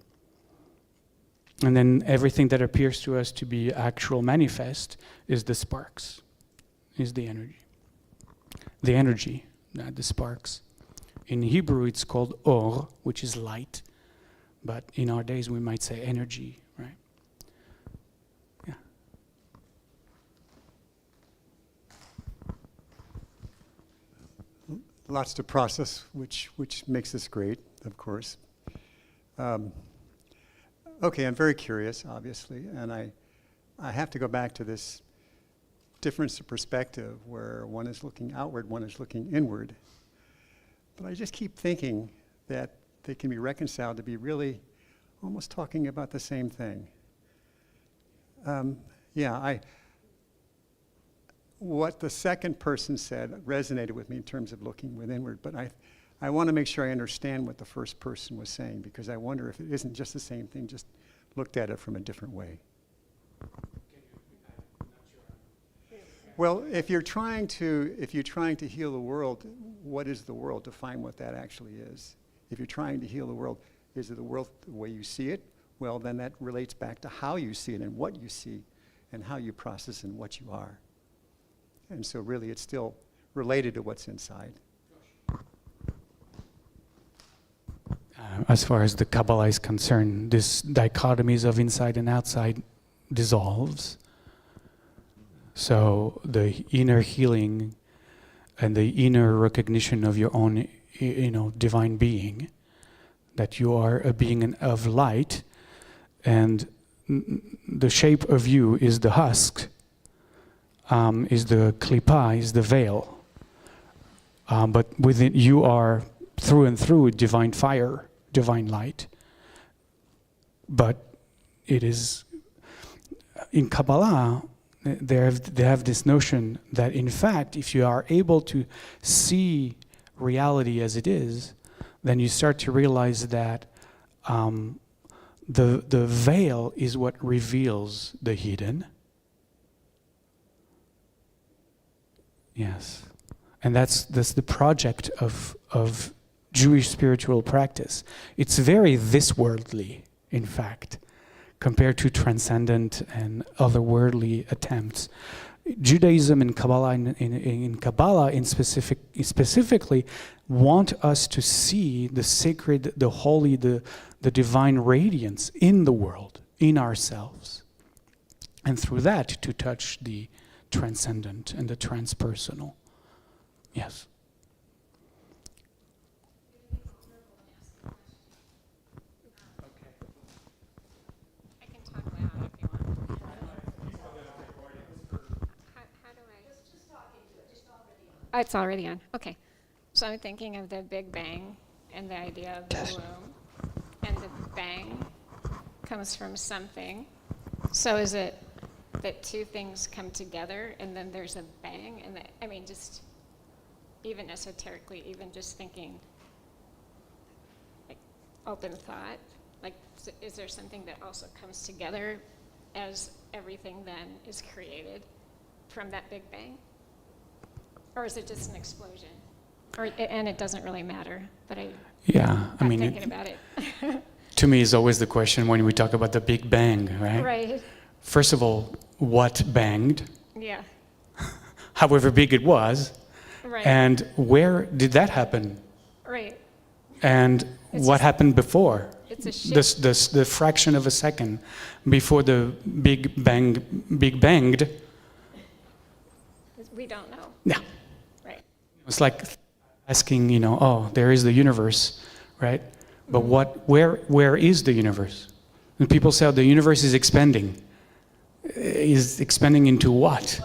And then everything that appears to us to be actual manifest is the sparks, is the energy. The energy, not the sparks. In Hebrew, it's called or, which is light. But in our days, we might say energy, right? Yeah. Lots to process, which makes this great, of course. Okay, I'm very curious, obviously, and I have to go back to this difference of perspective where one is looking outward, one is looking inward. But I just keep thinking that they can be reconciled to be really almost talking about the same thing. What the second person said resonated with me in terms of looking withinward, but I want to make sure I understand what the first person was saying, because I wonder if it isn't just the same thing, just looked at it from a different way. Well, if you're trying to heal the world, what is the world? Define what that actually is. If you're trying to heal the world, is it the world the way you see it? Well, then that relates back to how you see it and what you see and how you process and what you are. And so really it's still related to what's inside. As far as the Kabbalah is concerned, this dichotomies of inside and outside dissolves. So the inner healing and the inner recognition of your own, divine being, that you are a being of light, and the shape of you is the husk, is the klipa, is the veil. But within you are through and through divine fire, divine light. But it is, in Kabbalah, they have this notion that in fact, if you are able to see reality as it is, then you start to realize that the veil is what reveals the hidden. Yes. And that's the project of Jewish spiritual practice. It's very this worldly, in fact, compared to transcendent and otherworldly attempts. Judaism and Kabbalah in Kabbalah specifically want us to see the sacred, the holy, the divine radiance in the world, in ourselves. And through that to touch the transcendent and the transpersonal. Yes. I can talk loud if you want. How do I? Just talk into it. It's already on. Oh, it's already on. Okay. So I'm thinking of the Big Bang and the idea of the womb. And the bang comes from something. So is it that two things come together and then there's a bang? And just even esoterically, even just thinking, like, open thought, like, is there something that also comes together as everything then is created from that Big Bang? Or is it just an explosion? And it doesn't really matter, but I'm thinking about it. To me, is always the question when we talk about the Big Bang, right? Right. First of all, what banged? Yeah. However big it was, Right. and where did that happen? Right. And what happened before? It's a shift. The fraction of a second before the Big Banged. We don't know. Yeah. Right. It's like asking, oh, there is the universe, right? But where is the universe? And people say, oh, the universe is expanding. Is expanding into what?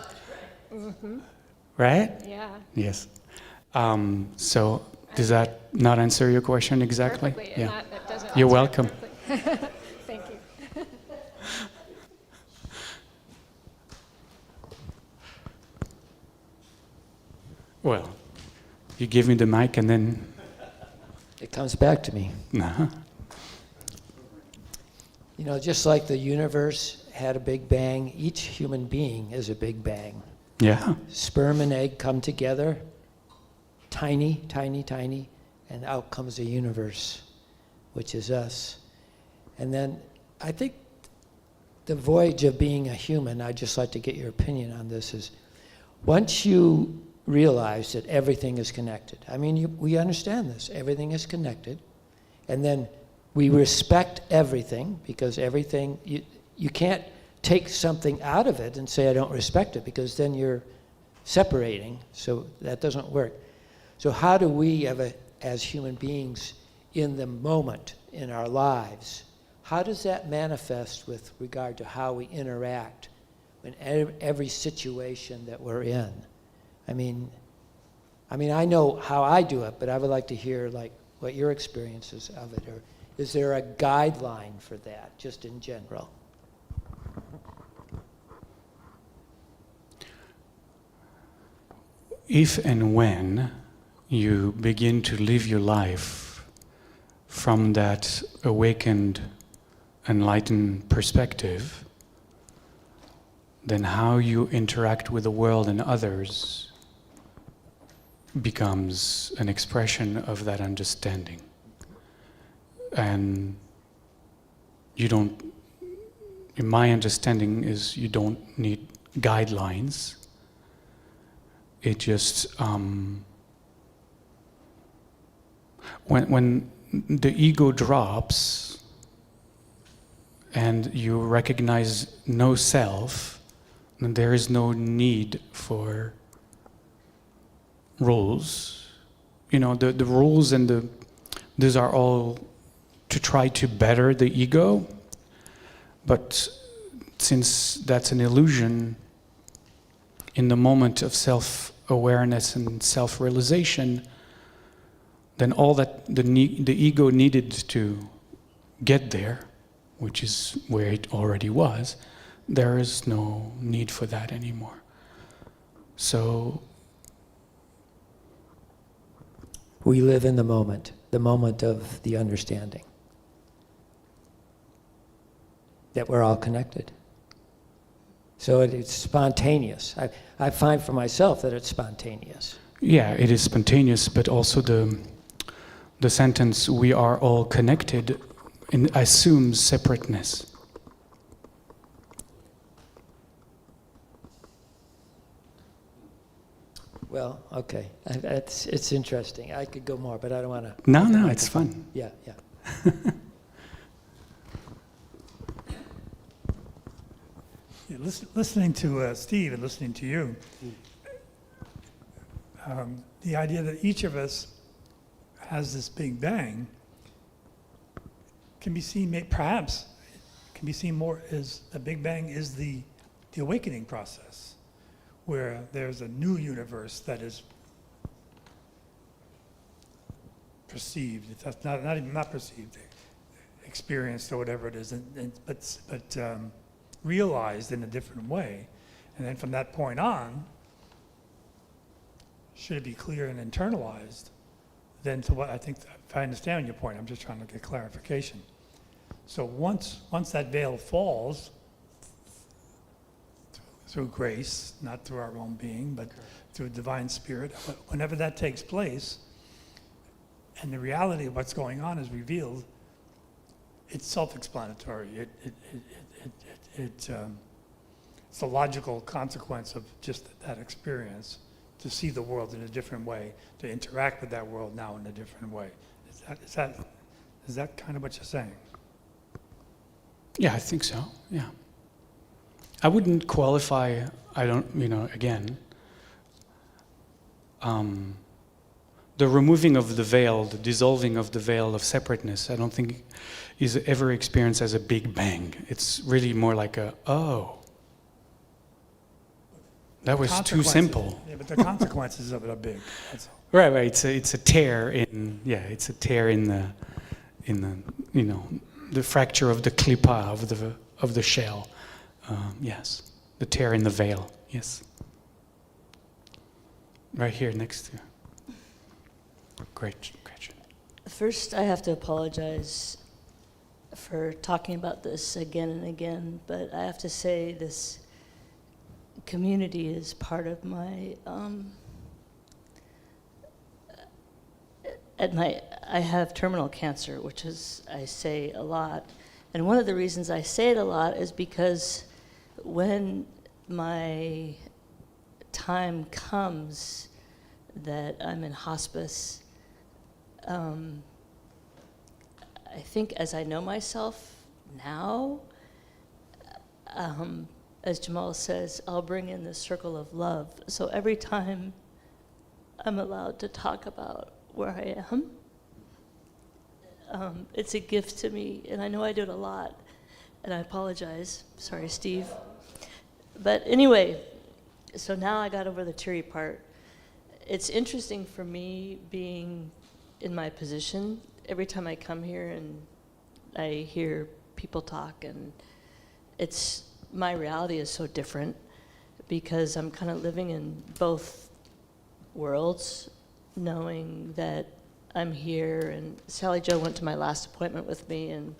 Mm-hmm. Right? Yeah. Yes. So does that not answer your question exactly? Perfectly. Yeah. That doesn't You're answer it welcome. perfectly. Thank you. Well, you give me the mic and then... It comes back to me. Uh-huh. Just like the universe had a big bang, each human being is a big bang. Yeah. Sperm and egg come together, tiny, tiny, tiny, and out comes the universe, which is us. And then I think the voyage of being a human, I'd just like to get your opinion on this, is once you realize that everything is connected. I mean, we understand this. Everything is connected. And then we respect everything, because everything, you can't take something out of it and say, I don't respect it, because then you're separating. So that doesn't work. So how do we, as human beings, in the moment, in our lives, how does that manifest with regard to how we interact in every situation that we're in? I mean, I know how I do it, but I would like to hear what your experiences of it are. Is there a guideline for that, just in general? If and when you begin to live your life from that awakened, enlightened perspective, then how you interact with the world and others becomes an expression of that understanding. And in my understanding is you don't need guidelines. It just, when the ego drops and you recognize no self, then there is no need for rules. The rules and these are all to try to better the ego, but since that's an illusion, in the moment of self-awareness and self-realization, then all that the ego needed to get there, which is where it already was, there is no need for that anymore. So We live in the moment of the understanding that we're all connected. So it's spontaneous. I find for myself that it's spontaneous. yeah, it is spontaneous, but also the sentence "we are all connected" assumes separateness. Well, okay, it's interesting. I could go more, but I don't want to. No, it's fun. Yeah. Yeah, listening to Steve and listening to you, the idea that each of us has this big bang can be seen, perhaps, can be seen more as the big bang is the awakening process, where there's a new universe that is perceived. It's not perceived, experienced or whatever it is, but realized in a different way. And then from that point on, should it be clear and internalized, then to what I think, if I understand your point, I'm just trying to get clarification. So once that veil falls, through grace, not through our own being, but through divine spirit, whenever that takes place, and the reality of what's going on is revealed, it's self-explanatory. It's the logical consequence of just that experience, to see the world in a different way, to interact with that world now in a different way. Is that kind of what you're saying? Yeah, I think so, yeah. I wouldn't qualify, again, the removing of the veil, the dissolving of the veil of separateness, I don't think is ever experienced as a big bang. It's really more like that was too simple. Yeah, but the consequences of it are big. That's all. Right. It's a tear in the fracture of the klipa of the shell. Yes, the tear in the veil. Yes. Right here next to you. Great. First, I have to apologize for talking about this again and again, but I have to say this community is part of my, I have terminal cancer, which is, I say a lot. And one of the reasons I say it a lot is because when my time comes that I'm in hospice, I think as I know myself now, as Jamal says, I'll bring in the circle of love. So every time I'm allowed to talk about where I am, it's a gift to me, and I know I do it a lot, and I apologize. Sorry, Steve. But anyway, so now I got over the teary part. It's interesting for me being in my position. Every time I come here and I hear people talk, and my reality is so different because I'm kind of living in both worlds, knowing that I'm here, and Sally Jo went to my last appointment with me, and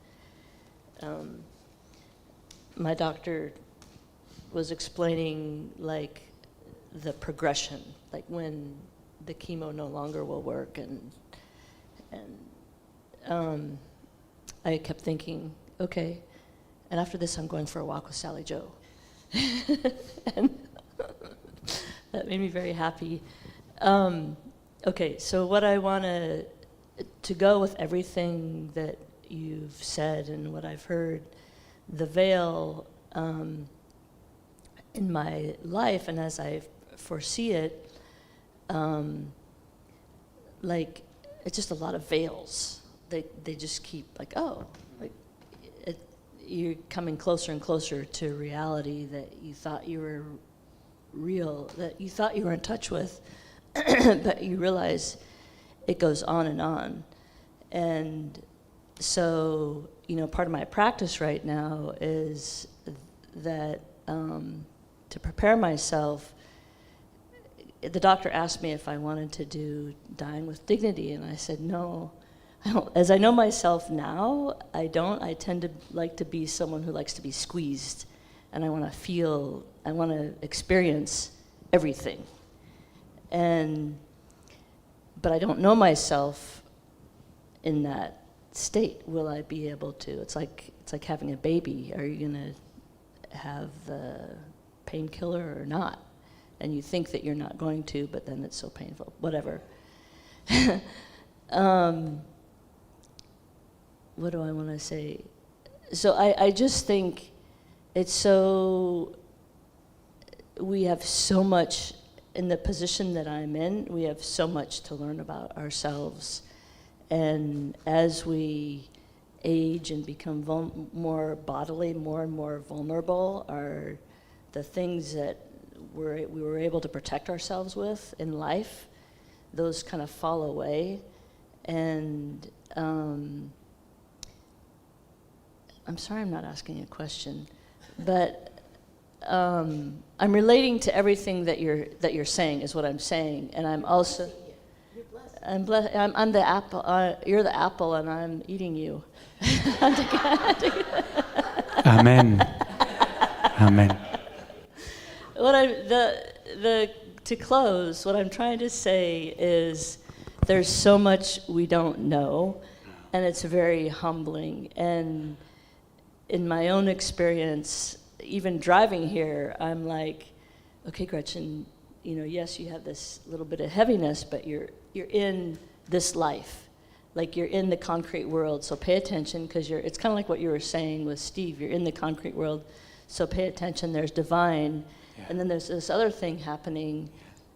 my doctor was explaining like the progression, like when the chemo no longer will work, and I kept thinking, okay, and after this I'm going for a walk with Sally Jo. And that made me very happy. Okay, so what I want to go with everything that you've said and what I've heard, the veil in my life, and as I foresee it, like it's just a lot of veils. They just keep like, you're coming closer and closer to reality that you thought you were real, that you thought you were in touch with, but you realize it goes on and on. And so, part of my practice right now is that to prepare myself, the doctor asked me if I wanted to do Dying with Dignity, and I said no. I don't. As I know myself now, I don't. I tend to like to be someone who likes to be squeezed, and I want to feel, I want to experience everything. But I don't know myself in that state. Will I be able to? It's like having a baby. Are you gonna have the painkiller or not? And you think that you're not going to, but then it's so painful. Whatever. What do I want to say? So I just think it's so, we have so much, in the position that I'm in, we have so much to learn about ourselves. And as we age and become more bodily, more and more vulnerable, are the things that we were able to protect ourselves with in life, those kind of fall away. And I'm sorry I'm not asking a question, but I'm relating to everything that you're saying is what I'm saying, and I'm also I'm the apple. You're the apple, and I'm eating you. Amen. Amen. To close, what I'm trying to say is there's so much we don't know, and it's very humbling. And in my own experience, even driving here, I'm like, okay, Gretchen, yes, you have this little bit of heaviness, but you're in this life. Like you're in the concrete world, so pay attention, because it's kind of like what you were saying with Steve. You're in the concrete world, so pay attention. There's divine, and then there's this other thing happening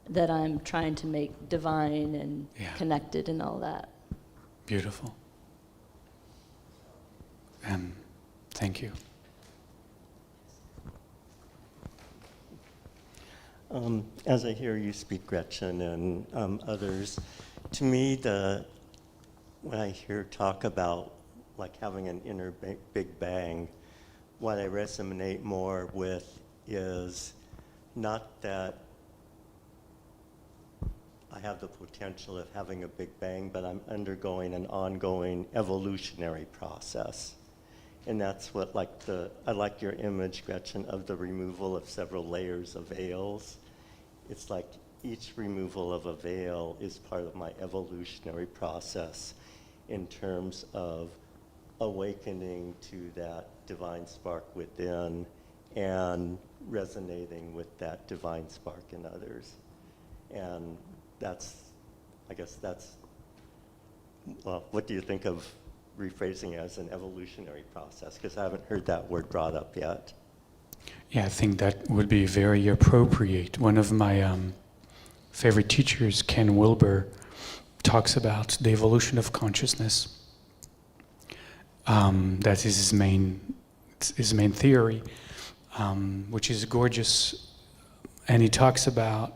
that I'm trying to make divine and connected and all that. Beautiful. Thank you. As I hear you speak, Gretchen, and others, to me, when I hear talk about like having an inner big bang, what I resonate more with is not that I have the potential of having a big bang, but I'm undergoing an ongoing evolutionary process. And that's what, I like your image, Gretchen, of the removal of several layers of veils. It's like each removal of a veil is part of my evolutionary process in terms of awakening to that divine spark within and resonating with that divine spark in others. And what do you think of rephrasing it as an evolutionary process? Because I haven't heard that word brought up yet. Yeah, I think that would be very appropriate. One of my favorite teachers, Ken Wilber, talks about the evolution of consciousness. That is his main theory, which is gorgeous. And he talks about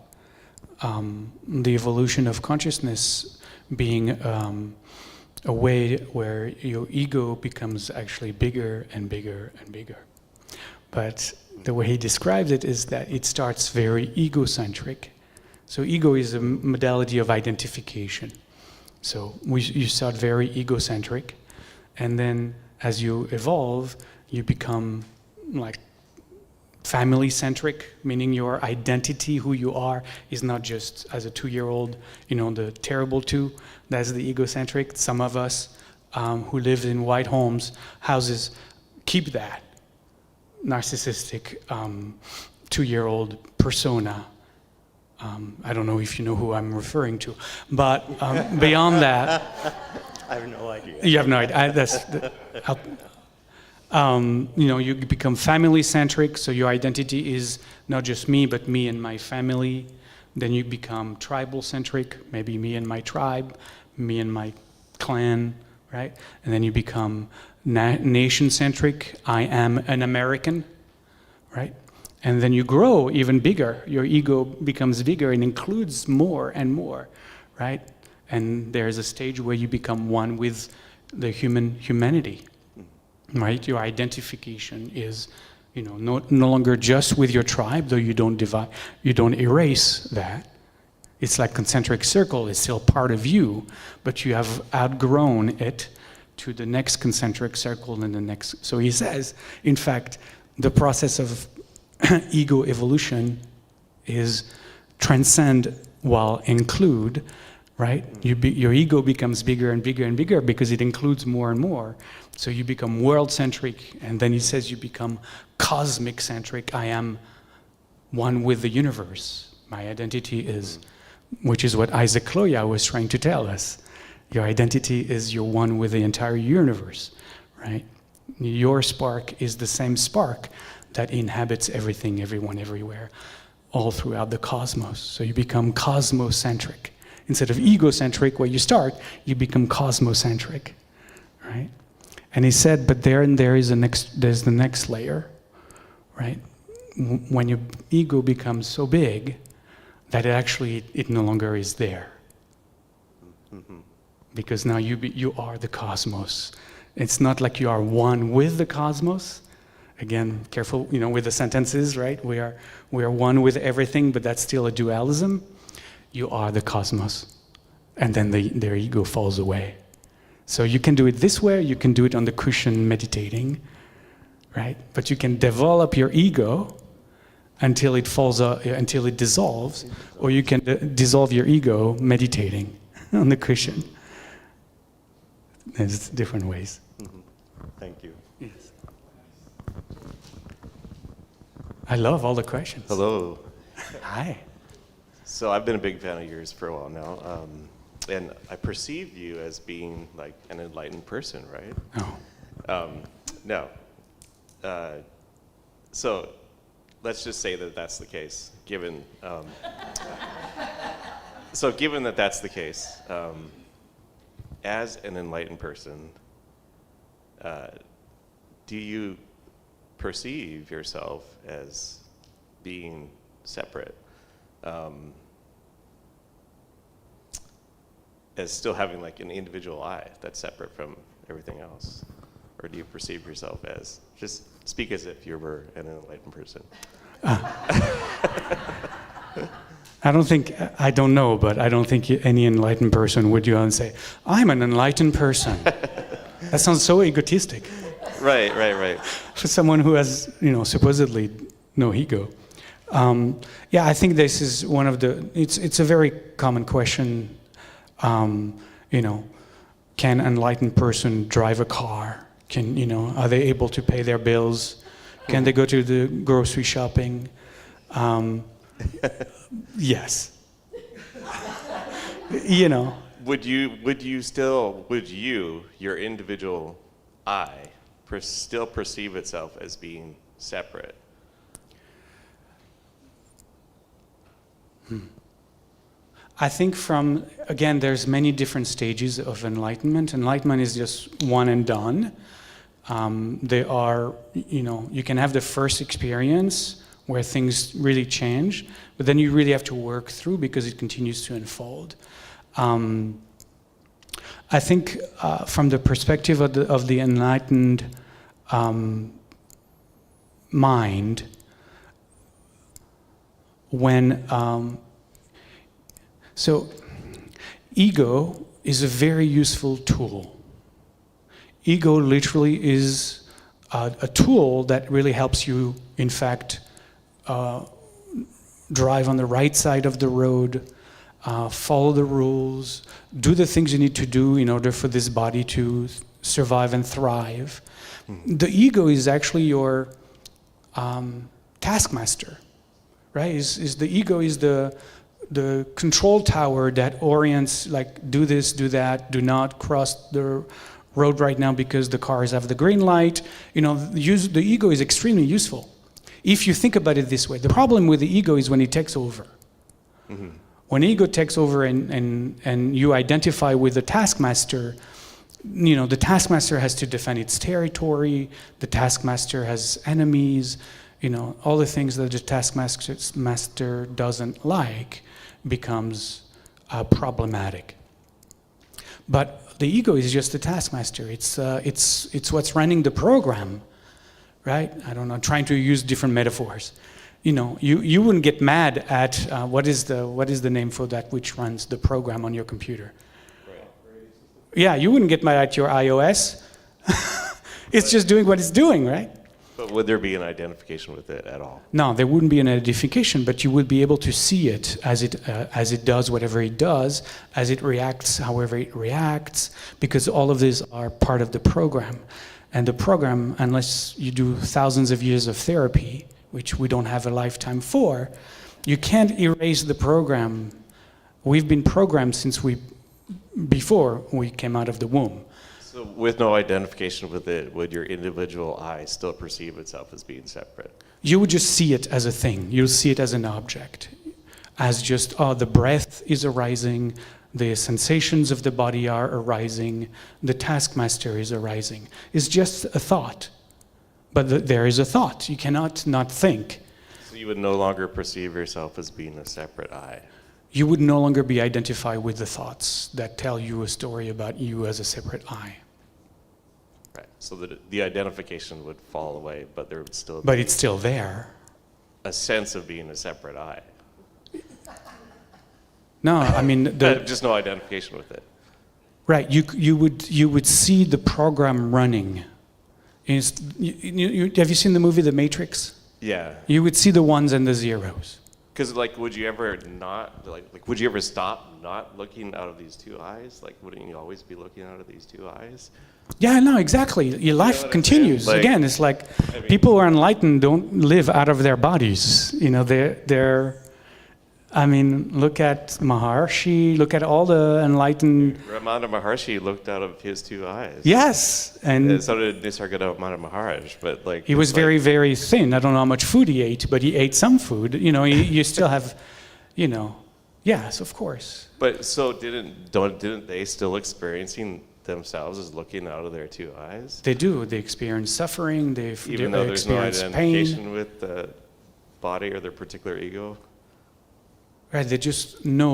the evolution of consciousness being a way where your ego becomes actually bigger and bigger and bigger. But the way he describes it is that it starts very egocentric. So ego is a modality of identification. So you start very egocentric, and then as you evolve, you become like family-centric, meaning your identity, who you are, is not just as a 2-year-old, the terrible two. That's the egocentric. Some of us who live in white houses, keep that narcissistic 2-year-old persona. I don't know if you know who I'm referring to, but beyond that, I have no idea. You have no idea. You become family-centric, so your identity is not just me, but me and my family. Then you become tribal-centric, maybe me and my tribe, me and my clan, right? And then you become nation-centric, I am an American, right? And then you grow even bigger. Your ego becomes bigger and includes more and more, right? And there's a stage where you become one with the humanity, right? Your identification is, no longer just with your tribe, though you don't erase that. It's like concentric circle, it's still part of you, but you have outgrown it to the next concentric circle and the next. So he says, in fact, the process of ego evolution is transcend while include, right? Your ego becomes bigger and bigger and bigger because it includes more and more. So you become world-centric, and then he says you become cosmic-centric. I am one with the universe. My identity is, which is what Isaac Loya was trying to tell us. Your identity is you're one with the entire universe, right? Your spark is the same spark that inhabits everything, everyone, everywhere, all throughout the cosmos. So you become cosmocentric. Instead of egocentric, where you start, you become cosmocentric, right? And he said, but there's the next layer, right? When your ego becomes so big that it no longer is there. Mm-hmm. Because now you are the cosmos. It's not like you are one with the cosmos. Again, careful, with the sentences, right? We are one with everything, but that's still a dualism. You are the cosmos. And then their ego falls away. So you can do it this way, you can do it on the cushion meditating, right? But you can develop your ego until it dissolves, or you can dissolve your ego meditating on the cushion. There's different ways. Mm-hmm. Thank you. Yes. I love all the questions. Hello. Hi. So I've been a big fan of yours for a while now, and I perceive you as being like an enlightened person, right? Oh. No. So let's just say that that's the case, given that that's the case, as an enlightened person, do you perceive yourself as being separate, as still having like an individual I that's separate from everything else? Or do you perceive yourself as, just speak as if you were an enlightened person? I don't know, but I don't think any enlightened person would go and say, I'm an enlightened person. That sounds so egotistic. Right. For someone who has, supposedly no ego. I think this is one of it's a very common question. Can an enlightened person drive a car? Are they able to pay their bills? Can they go to the grocery shopping? Yes. Would you, your individual I, still perceive itself as being separate? I think there's many different stages of enlightenment. Enlightenment is just one and done. There are, you can have the first experience where things really change, but then you really have to work through because it continues to unfold. I think from the perspective of the enlightened mind, so ego is a very useful tool. Ego literally is a tool that really helps you, in fact, drive on the right side of the road, follow the rules, do the things you need to do in order for this body to survive and thrive. The ego is actually your taskmaster, right? The ego is the control tower that orients, like, do this, do that, do not cross the road right now because the cars have the green light. The ego is extremely useful. If you think about it this way, the problem with the ego is when it takes over. Mm-hmm. When ego takes over and you identify with the taskmaster, the taskmaster has to defend its territory, the taskmaster has enemies, all the things that the taskmaster doesn't like becomes problematic. But the ego is just the taskmaster. It's what's running the program, right? I don't know, trying to use different metaphors. You wouldn't get mad at what is the name for that which runs the program on your computer? Right. Yeah, you wouldn't get mad at your iOS. It's just doing what it's doing, right? But would there be an identification with it at all? No, there wouldn't be an identification, but you would be able to see it as it does whatever it does, as it reacts however it reacts, because all of these are part of the program. And the program, unless you do thousands of years of therapy, which we don't have a lifetime for, you can't erase the program. We've been programmed before we came out of the womb. So with no identification with it, would your individual I still perceive itself as being separate? You would just see it as a thing. You'll see it as an object, as just, the breath is arising, the sensations of the body are arising, the taskmaster is arising. It's just a thought. But there is a thought. You cannot not think. So you would no longer perceive yourself as being a separate I? You would no longer be identified with the thoughts that tell you a story about you as a separate I. Right. So that the identification would fall away, but there would still But be it's still there. a sense of being a separate I. No, I mean, Just no identification with it. right, you would see the program running. Have you seen the movie The Matrix? Yeah. You would see the ones and the zeros. Because like, would you ever not would you ever stop not looking out of these two eyes? Like, wouldn't you always be looking out of these two eyes? Yeah, no, exactly. Your life what I'm continues. saying? Like, Again, it's like I mean- people who are enlightened don't live out of their bodies. You know, they're. I mean, look at Maharshi. Look at all the enlightened. Ramana Maharshi looked out of his two eyes. Yes, and So did Nisargadatta Maharaj, but like he was it's like- very, very thin. I don't know how much food he ate, but he ate some food. You know, you still have, you know, yes, of course. But so didn't they still experiencing themselves as looking out of their two eyes? They do. They experience suffering. They Even though there's no experience pain. identification with the body or their particular ego? Right, they just know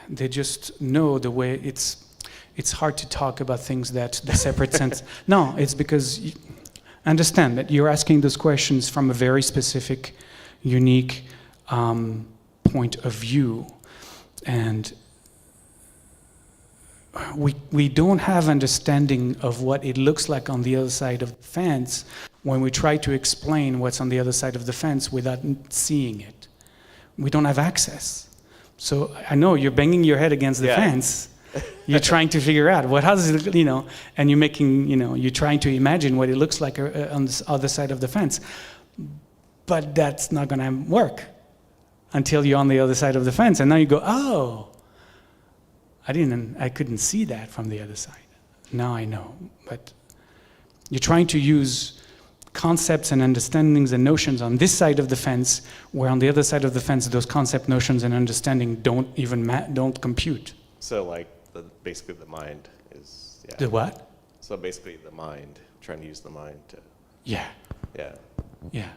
they just know the way it's hard to talk about things that the separate sense. No, it's because understand that you're asking those questions from a very specific, unique point of view. And we don't have understanding of what it looks like on the other side of the fence when we try to explain what's on the other side of the fence without seeing it. We don't have access. So I know you're banging your head against the fence. You're trying to figure out how does it, you know, and you're making, you know, you're trying to imagine what it looks like on the other side of the fence. But that's not going to work until you're on the other side of the fence. And now you go, oh, I couldn't see that from the other side. Now I know. But you're trying to use concepts and understandings and notions on this side of the fence, where on the other side of the fence, those concept, notions, and understanding don't compute. So like basically the mind is The what? So basically the mind, trying to use the mind to Yeah. yeah.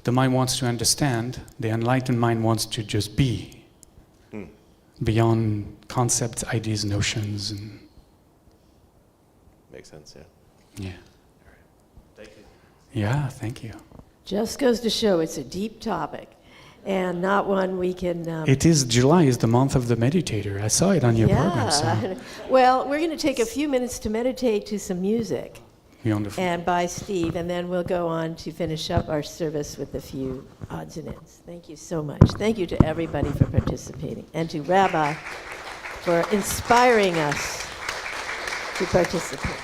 The mind wants to understand. The enlightened mind wants to just be beyond concepts, ideas, notions, and Makes sense, yeah. yeah. Thank you. Yeah, thank you. Just goes to show it's a deep topic and not one we can. July is the month of the meditator. I saw it on your program. So Well, we're going to take a few minutes to meditate to some music wonderful. and by Steve, and then we'll go on to finish up our service with a few odds and ends. Thank you so much. Thank you to everybody for participating, and to Rabbi for inspiring us to participate.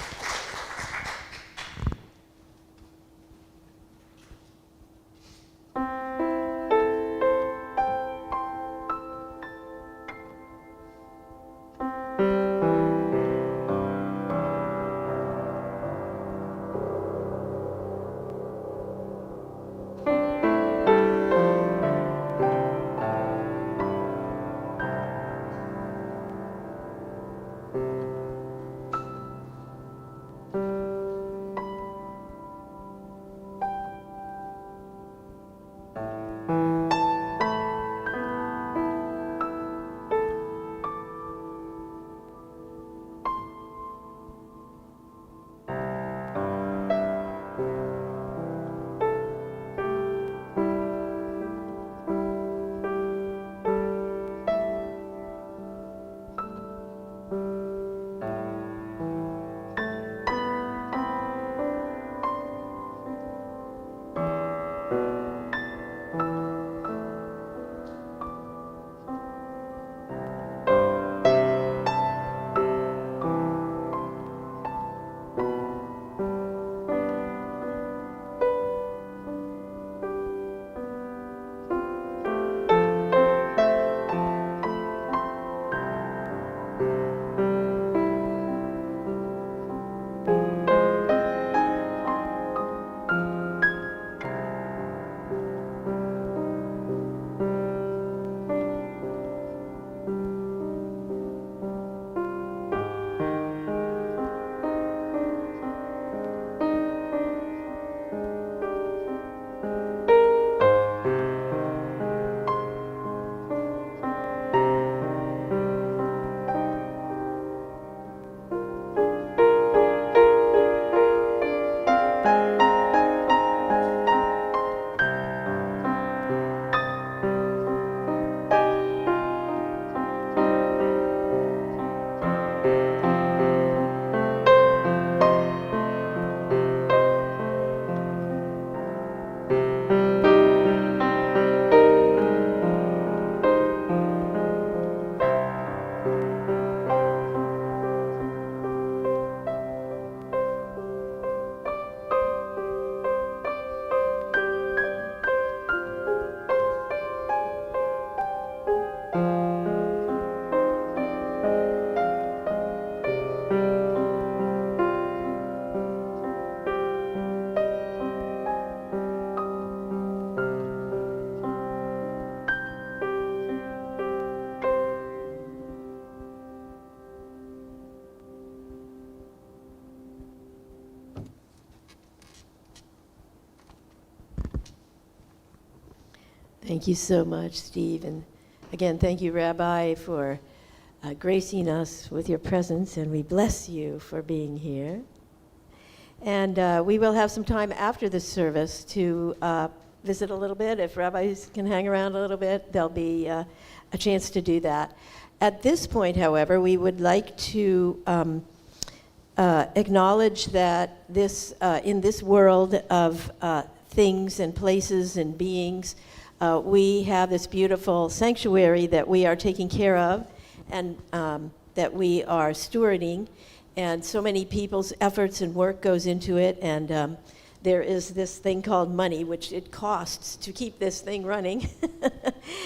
Thank you so much, Steve. And again, thank you, Rabbi, for gracing us with your presence, and we bless you for being here. And we will have some time after the service to visit a little bit. If rabbis can hang around a little bit, there'll be a chance to do that. At this point, however, we would like to acknowledge that this, in this world of things and places and beings, we have this beautiful sanctuary that we are taking care of and that we are stewarding. And so many people's efforts and work goes into it. And there is this thing called money, which it costs to keep this thing running.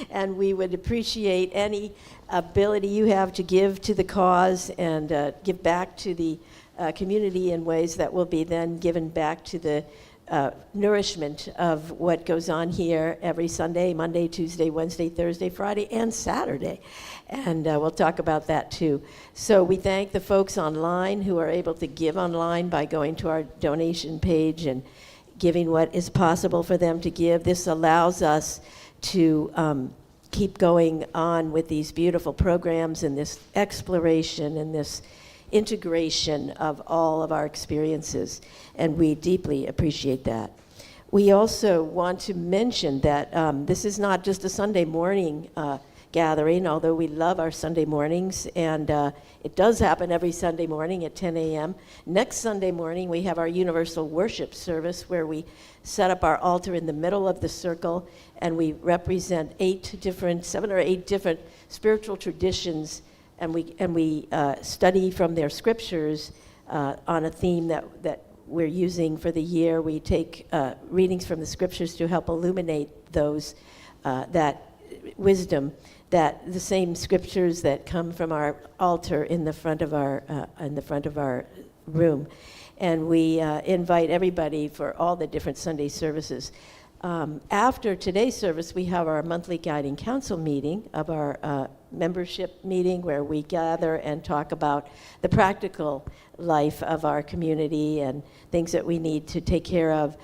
And we would appreciate any ability you have to give to the cause and give back to the community in ways that will be then given back to the nourishment of what goes on here every Sunday, Monday, Tuesday, Wednesday, Thursday, Friday, and Saturday. And we'll talk about that too. So we thank the folks online who are able to give online by going to our donation page and giving what is possible for them to give. This allows us to keep going on with these beautiful programs and this exploration and this integration of all of our experiences, and we deeply appreciate that. We also want to mention that this is not just a Sunday morning gathering, although we love our Sunday mornings, and it does happen every Sunday morning at 10 a.m. Next Sunday morning, we have our universal worship service where we set up our altar in the middle of the circle, and we represent 7 or 8 different spiritual traditions, and we study from their scriptures on a theme that we're using for the year. We take readings from the scriptures to help illuminate those that wisdom, that the same scriptures that come from our altar in the front of our room. And we invite everybody for all the different Sunday services. After today's service, we have our monthly guiding council meeting of our membership meeting where we gather and talk about the practical life of our community and things that we need to take care of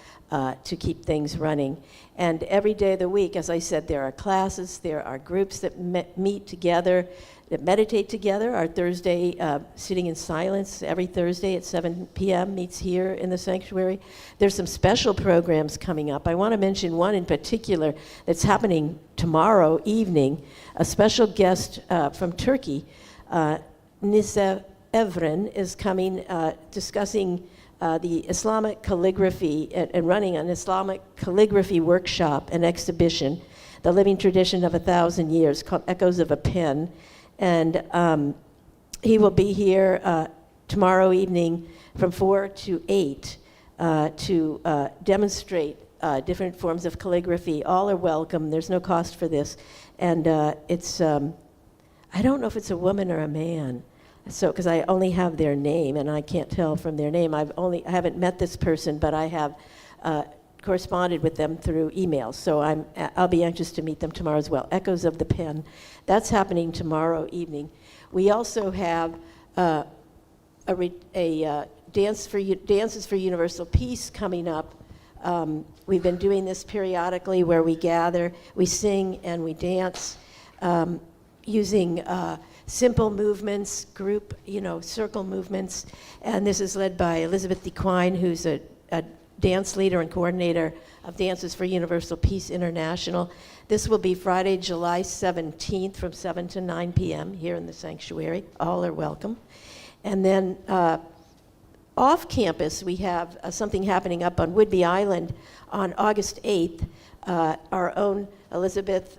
to keep things running. And every day of the week, as I said, there are classes, there are groups that meet together, that meditate together. Our Thursday Sitting in Silence every Thursday at 7 p.m. meets here in the sanctuary. There's some special programs coming up. I want to mention one in particular that's happening tomorrow evening. A special guest from Turkey, Nisa Evren, is coming discussing the Islamic calligraphy and running an Islamic calligraphy workshop and exhibition, The Living Tradition of 1,000 Years, called Echoes of a Pen. And he will be here tomorrow evening from 4 to 8 to demonstrate different forms of calligraphy. All are welcome. There's no cost for this. And it's, I don't know if it's a woman or a man. So, because I only have their name, and I can't tell from their name. I haven't met this person, but I have corresponded with them through email. So I'll be anxious to meet them tomorrow as well. Echoes of the Pen. That's happening tomorrow evening. We also have Dances for Universal Peace coming up. We've been doing this periodically where we gather, we sing, and we dance using simple movements, group, circle movements. And this is led by Elizabeth DeQuine, who's a dance leader and coordinator of Dances for Universal Peace International. This will be Friday, July 17th from 7 to 9 p.m. here in the sanctuary. All are welcome. And then off campus, we have something happening up on Whidbey Island on August 8th. Our own Elizabeth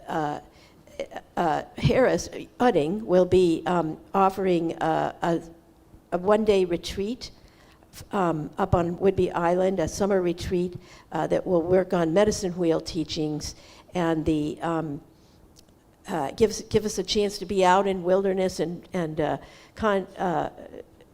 Harris Udding will be offering a one-day retreat up on Whidbey Island, a summer retreat that will work on medicine wheel teachings and the give us a chance to be out in wilderness and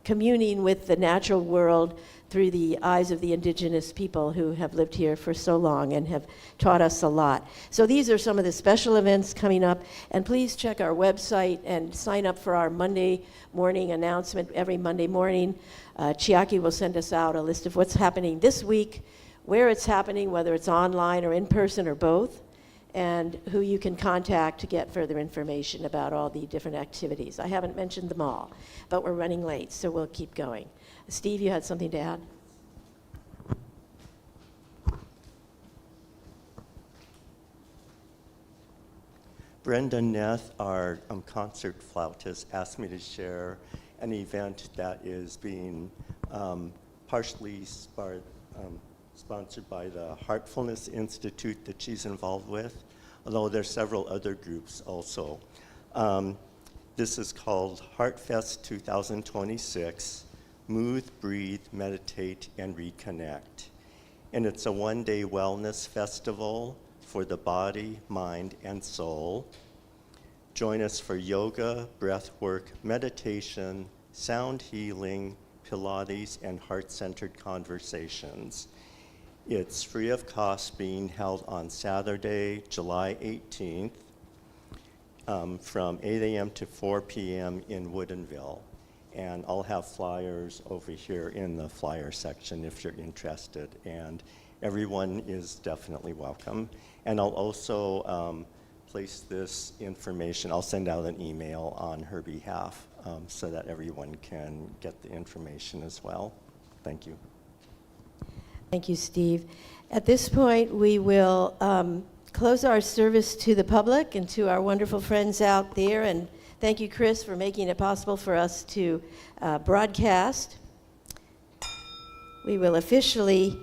communing with the natural world through the eyes of the indigenous people who have lived here for so long and have taught us a lot. So these are some of the special events coming up, and please check our website and sign up for our Monday morning announcement every Monday morning. Chiaki will send us out a list of what's happening this week, where it's happening, whether it's online or in person or both, and who you can contact to get further information about all the different activities. I haven't mentioned them all, but we're running late, so we'll keep going. Steve, you had something to add? Brenda Neth, our concert flautist, asked me to share an event that is being partially sponsored by the Heartfulness Institute that she's involved with, although there's several other groups also. This is called HeartFest 2026, Move, Breathe, Meditate, and Reconnect. And it's a one-day wellness festival for the body, mind, and soul. Join us for yoga, breath work, meditation, sound healing, Pilates, and heart-centered conversations. It's free of cost, being held on Saturday, July 18th, from 8 a.m. to 4 p.m. in Woodinville. And I'll have flyers over here in the flyer section if you're interested. And everyone is definitely welcome. And I'll also place this information, I'll send out an email on her behalf so that everyone can get the information as well. Thank you. Thank you, Steve. At this point, we will close our service to the public and to our wonderful friends out there. And thank you, Chris, for making it possible for us to broadcast. We will officially